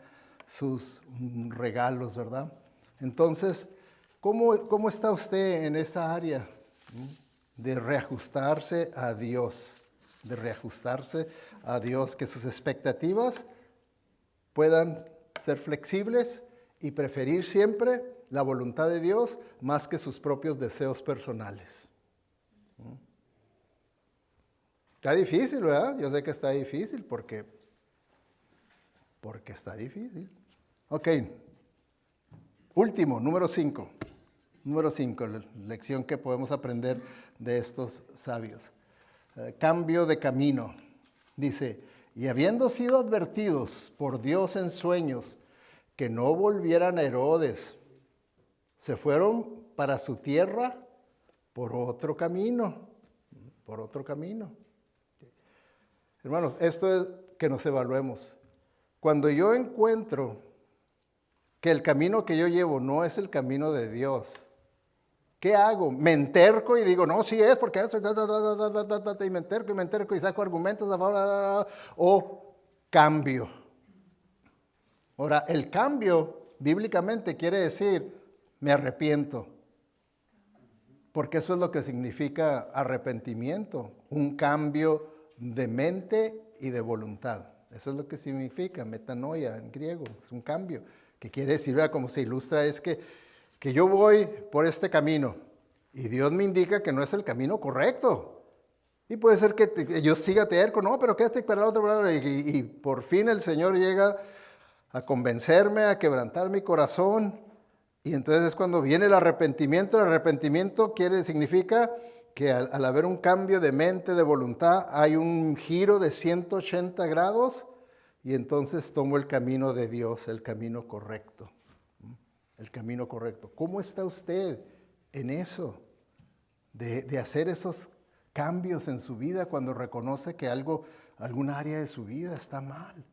Speaker 1: sus regalos, ¿verdad? Entonces, ¿cómo está usted en esa área de reajustarse a Dios? De reajustarse a Dios, que sus expectativas puedan ser flexibles y preferir siempre la voluntad de Dios más que sus propios deseos personales. Está difícil, ¿verdad? Yo sé que está difícil porque está difícil. Ok. Último, número 5. Número 5, lección que podemos aprender de estos sabios. Cambio de camino. Dice, y habiendo sido advertidos por Dios en sueños que no volvieran a Herodes, se fueron para su tierra por otro camino. Por otro camino. Hermanos, esto es que nos evaluemos. Cuando yo encuentro que el camino que yo llevo no es el camino de Dios, ¿qué hago? Me enterco y digo, no, sí es porque eso, y me enterco y saco argumentos a favor, o cambio. Ahora, el cambio bíblicamente quiere decir, me arrepiento. Porque eso es lo que significa arrepentimiento, un cambio de mente y de voluntad. Eso es lo que significa metanoia en griego, es un cambio. Que quiere decir, como se ilustra, es que yo voy por este camino y Dios me indica que no es el camino correcto. Y puede ser que yo siga terco, no, pero que este para el otro, y por fin el Señor llega a convencerme, a quebrantar mi corazón. Y entonces es cuando viene el arrepentimiento. El arrepentimiento significa que al haber un cambio de mente, de voluntad, hay un giro de 180 grados y entonces tomo el camino de Dios, el camino correcto. El camino correcto. ¿Cómo está usted en eso? De hacer esos cambios en su vida cuando reconoce que alguna área de su vida está mal.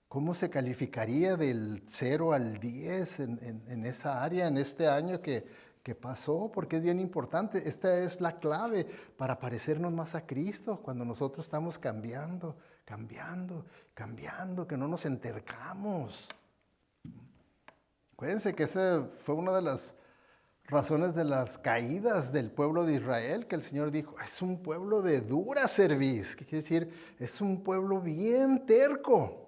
Speaker 1: ¿Cómo se calificaría del 0 al 10 en esa área, en este año que pasó? Porque es bien importante. Esta es la clave para parecernos más a Cristo cuando nosotros estamos cambiando, que no nos entercamos. Acuérdense que esa fue una de las razones de las caídas del pueblo de Israel, que el Señor dijo, es un pueblo de dura cerviz, que quiere decir, es un pueblo bien terco.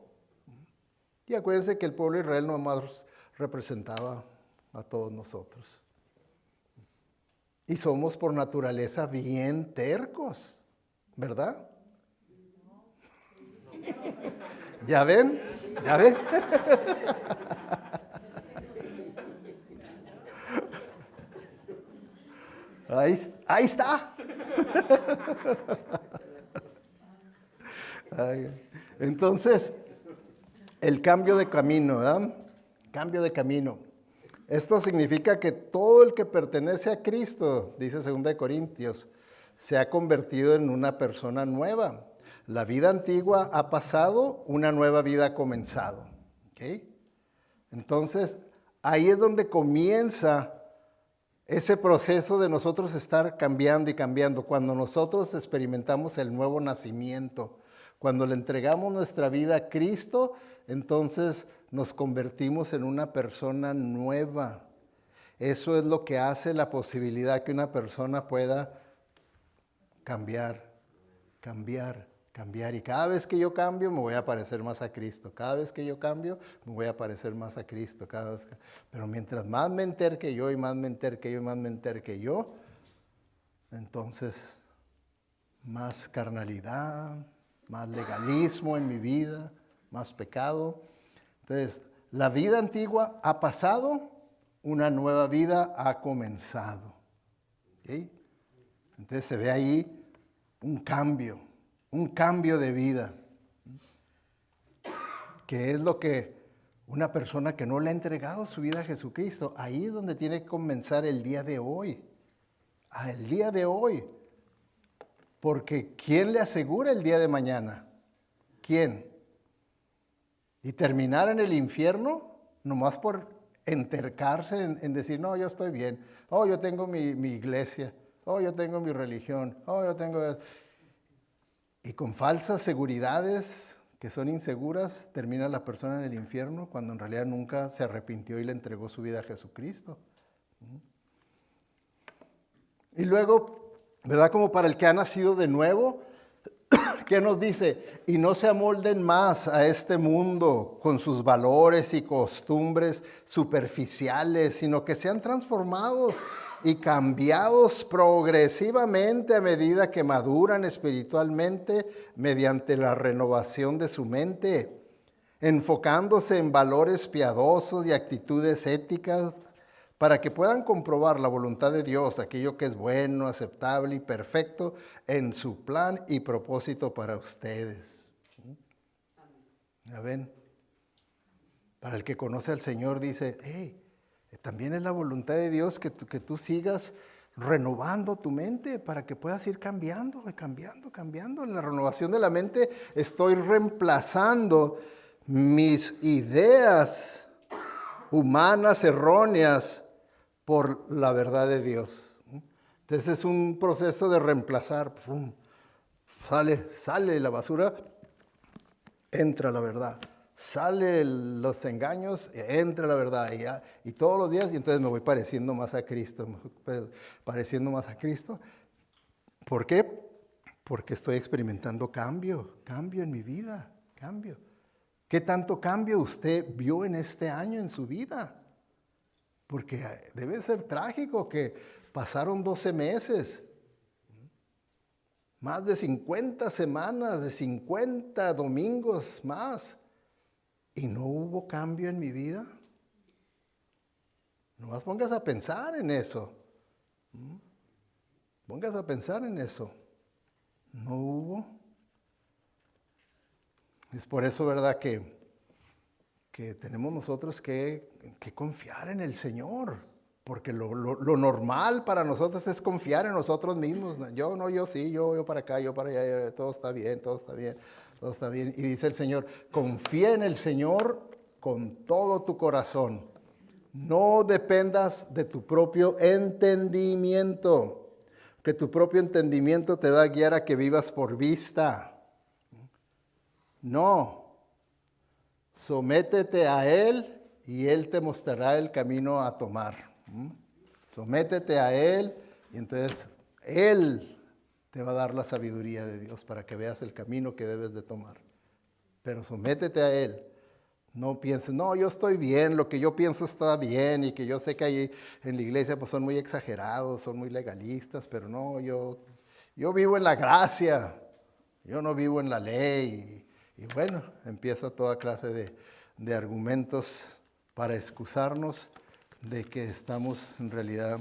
Speaker 1: Y acuérdense que el pueblo de Israel nomás representaba a todos nosotros. Y somos por naturaleza bien tercos, ¿verdad? ¿Ya ven? ¿Ya ven? Ahí está. Entonces, el cambio de camino, ¿verdad? Cambio de camino. Esto significa que todo el que pertenece a Cristo, dice 2 Corintios, se ha convertido en una persona nueva. La vida antigua ha pasado, una nueva vida ha comenzado. ¿Okay? Entonces, ahí es donde comienza ese proceso de nosotros estar cambiando y cambiando. Cuando nosotros experimentamos el nuevo nacimiento, cuando le entregamos nuestra vida a Cristo, entonces nos convertimos en una persona nueva. Eso es lo que hace la posibilidad que una persona pueda cambiar. Y cada vez que yo cambio, me voy a parecer más a Cristo. Cada vez que yo cambio, me voy a parecer más a Cristo. Pero mientras más me enterque yo, y más me enterque yo, entonces más carnalidad, más legalismo en mi vida, más pecado. Entonces, la vida antigua ha pasado, una nueva vida ha comenzado. ¿Okay? Entonces se ve ahí un cambio de vida, que es lo que una persona que no le ha entregado su vida a Jesucristo, ahí es donde tiene que comenzar el día de hoy. El día de hoy. Porque ¿quién le asegura el día de mañana? ¿Quién? Y terminar en el infierno, nomás por entercarse en decir, no, yo estoy bien, oh, yo tengo mi iglesia, oh, yo tengo mi religión, oh, yo tengo... Y con falsas seguridades que son inseguras, termina la persona en el infierno cuando en realidad nunca se arrepintió y le entregó su vida a Jesucristo. Y luego, ¿verdad? Como para el que ha nacido de nuevo, ¿qué nos dice? Y no se amolden más a este mundo con sus valores y costumbres superficiales, sino que sean transformados y cambiados progresivamente a medida que maduran espiritualmente mediante la renovación de su mente, enfocándose en valores piadosos y actitudes éticas para que puedan comprobar la voluntad de Dios, aquello que es bueno, aceptable y perfecto en su plan y propósito para ustedes. ¿Ya ven? Para el que conoce al Señor dice, hey, también es la voluntad de Dios que tú sigas renovando tu mente para que puedas ir cambiando. En la renovación de la mente estoy reemplazando mis ideas humanas erróneas por la verdad de Dios. Entonces es un proceso de reemplazar. ¡Pum! Sale la basura, entra la verdad. Salen los engaños, entra la verdad. Y todos los días, y entonces me voy pareciendo más a Cristo. ¿Por qué? Porque estoy experimentando cambio en mi vida, cambio. ¿Qué tanto cambio usted vio en este año en su vida? Porque debe ser trágico que pasaron 12 meses, más de 50 semanas, de 50 domingos más, y no hubo cambio en mi vida. Nomás pongas a pensar en eso. Pongas a pensar en eso. No hubo. Es por eso, ¿verdad?, que tenemos nosotros que confiar en el Señor, porque lo normal para nosotros es confiar en nosotros mismos. Yo sí, yo para acá, yo para allá, todo está bien. Y dice el Señor, confía en el Señor con todo tu corazón. No dependas de tu propio entendimiento, que tu propio entendimiento te va a guiar a que vivas por vista. No. Sométete a Él y Él te mostrará el camino a tomar. Sométete a Él y entonces Él te va a dar la sabiduría de Dios para que veas el camino que debes de tomar. Pero sométete a Él. No pienses, no, yo estoy bien, lo que yo pienso está bien y que yo sé que ahí en la iglesia pues son muy exagerados, son muy legalistas, pero no, yo vivo en la gracia, yo no vivo en la ley. Y bueno, empieza toda clase de argumentos para excusarnos de que estamos en realidad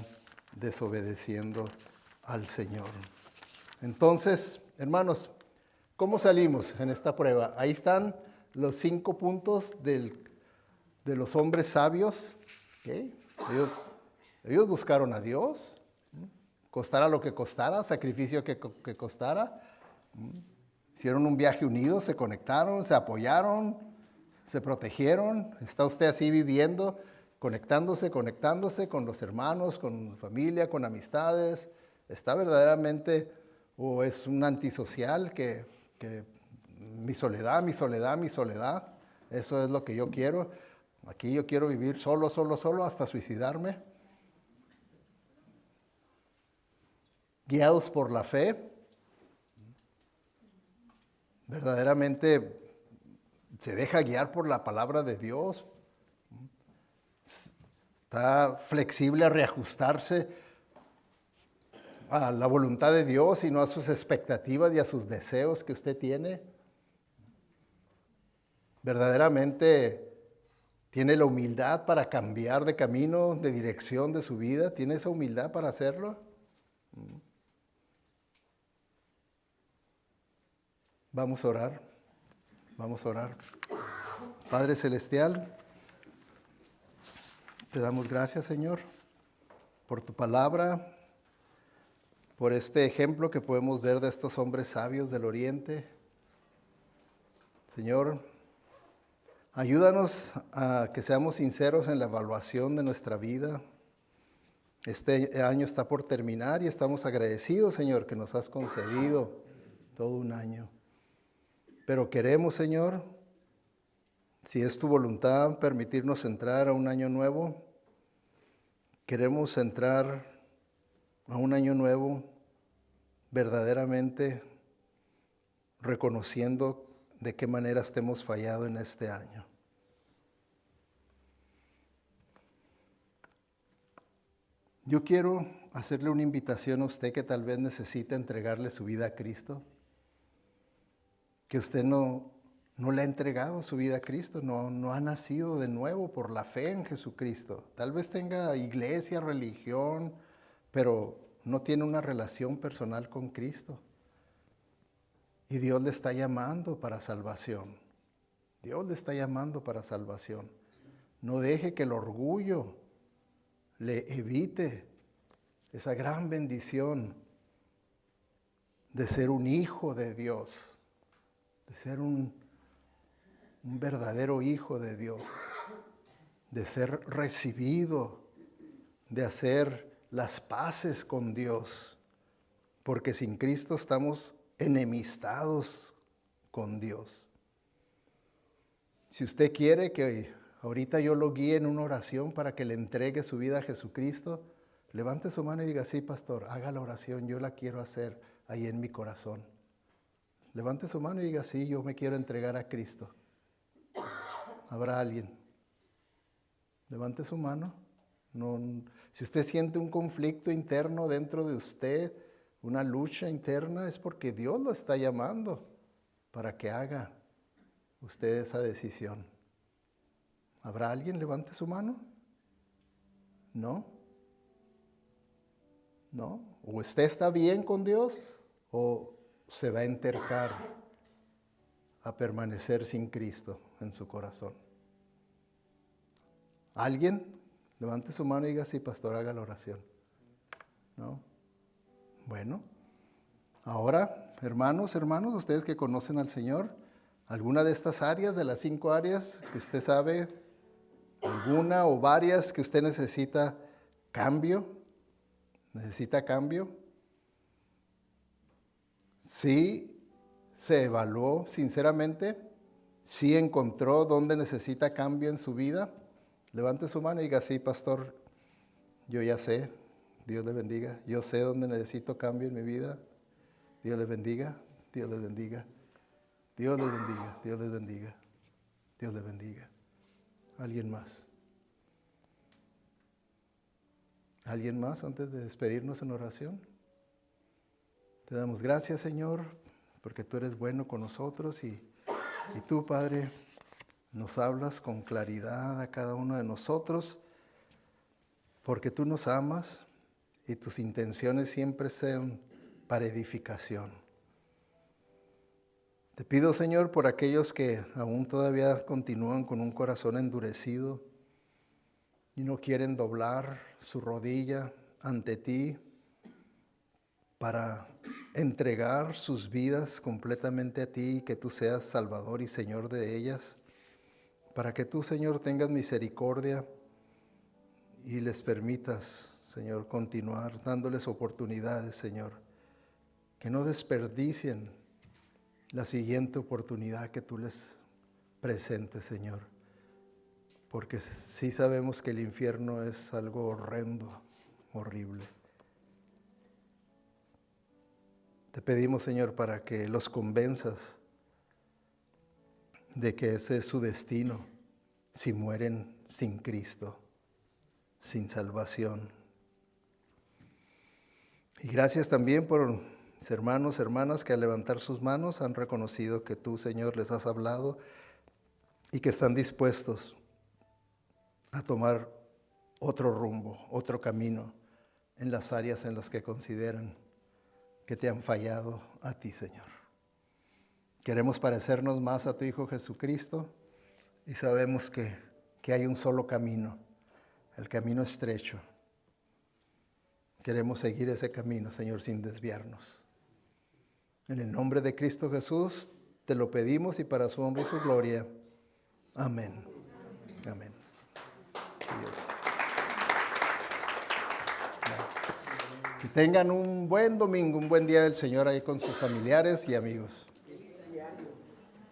Speaker 1: desobedeciendo al Señor. Entonces, hermanos, ¿cómo salimos en esta prueba? Ahí están los 5 puntos de los hombres sabios. ¿Okay? Ellos buscaron a Dios, costara lo que costara, sacrificio que costara. Hicieron un viaje unidos, se conectaron, se apoyaron, se protegieron. ¿Está usted así viviendo, conectándose con los hermanos, con familia, con amistades? ¿Está verdaderamente o es un antisocial que mi soledad? Eso es lo que yo quiero. Aquí yo quiero vivir solo hasta suicidarme. Guiados por la fe. Verdaderamente se deja guiar por la palabra de Dios. Está flexible a reajustarse a la voluntad de Dios y no a sus expectativas y a sus deseos que usted tiene. Verdaderamente tiene la humildad para cambiar de camino, de dirección de su vida. ¿Tiene esa humildad para hacerlo? Vamos a orar. Padre Celestial, te damos gracias, Señor, por tu palabra, por este ejemplo que podemos ver de estos hombres sabios del Oriente. Señor, Ayúdanos a que seamos sinceros en la evaluación de nuestra vida. Este año está por terminar y estamos agradecidos, Señor, que nos has concedido todo un año. Pero queremos, Señor, si es tu voluntad, permitirnos entrar a un año nuevo. Queremos entrar a un año nuevo verdaderamente reconociendo de qué manera hemos fallado en este año. Yo quiero hacerle una invitación a usted que tal vez necesita entregarle su vida a Cristo, que usted no le ha entregado su vida a Cristo, no ha nacido de nuevo por la fe en Jesucristo. Tal vez tenga iglesia, religión, pero no tiene una relación personal con Cristo. Y Dios le está llamando para salvación. Dios le está llamando para salvación. No deje que el orgullo le evite esa gran bendición de ser un hijo de Dios, de ser un verdadero hijo de Dios, de ser recibido, de hacer las paces con Dios, porque sin Cristo estamos enemistados con Dios. Si usted quiere que ahorita yo lo guíe en una oración para que le entregue su vida a Jesucristo, levante su mano y diga, sí, pastor, haga la oración, yo la quiero hacer ahí en mi corazón. Levante su mano y diga, sí, yo me quiero entregar a Cristo. ¿Habrá alguien? Levante su mano. No, si usted siente un conflicto interno dentro de usted, una lucha interna, es porque Dios lo está llamando para que haga usted esa decisión. ¿Habrá alguien? Levante su mano. ¿No? ¿No? O usted está bien con Dios o se va a entercar a permanecer sin Cristo en su corazón. ¿Alguien? Levante su mano y diga, sí, pastor, haga la oración. ¿No? Bueno, ahora, hermanos, ustedes que conocen al Señor, alguna de estas áreas, de las 5 áreas que usted sabe, alguna o varias que usted necesita cambio, sí se evaluó sinceramente, sí encontró dónde necesita cambio en su vida. Levante su mano y diga, sí, pastor, yo ya sé, Dios le bendiga, yo sé dónde necesito cambio en mi vida. Dios les bendiga, Dios les bendiga, Dios les bendiga, Dios les bendiga, Dios les bendiga. ¿Alguien más? ¿Alguien más antes de despedirnos en oración? Te damos gracias, Señor, porque tú eres bueno con nosotros y tú, Padre, nos hablas con claridad a cada uno de nosotros, porque tú nos amas y tus intenciones siempre sean para edificación. Te pido, Señor, por aquellos que aún todavía continúan con un corazón endurecido y no quieren doblar su rodilla ante ti para entregar sus vidas completamente a ti y que tú seas Salvador y Señor de ellas, para que tú, Señor, tengas misericordia y les permitas, Señor, continuar dándoles oportunidades, Señor, que no desperdicien la siguiente oportunidad que tú les presentes, Señor, porque sí sabemos que el infierno es algo horrendo, horrible. Te pedimos, Señor, para que los convenzas de que ese es su destino si mueren sin Cristo, sin salvación. Y gracias también por hermanos, hermanas que al levantar sus manos han reconocido que tú, Señor, les has hablado y que están dispuestos a tomar otro rumbo, otro camino en las áreas en las que consideran que te han fallado a ti, Señor. Queremos parecernos más a tu Hijo Jesucristo y sabemos que hay un solo camino, el camino estrecho. Queremos seguir ese camino, Señor, sin desviarnos. En el nombre de Cristo Jesús te lo pedimos y para su honra y su gloria. Amén. Amén. Que tengan un buen domingo, un buen día del Señor ahí con sus familiares y amigos.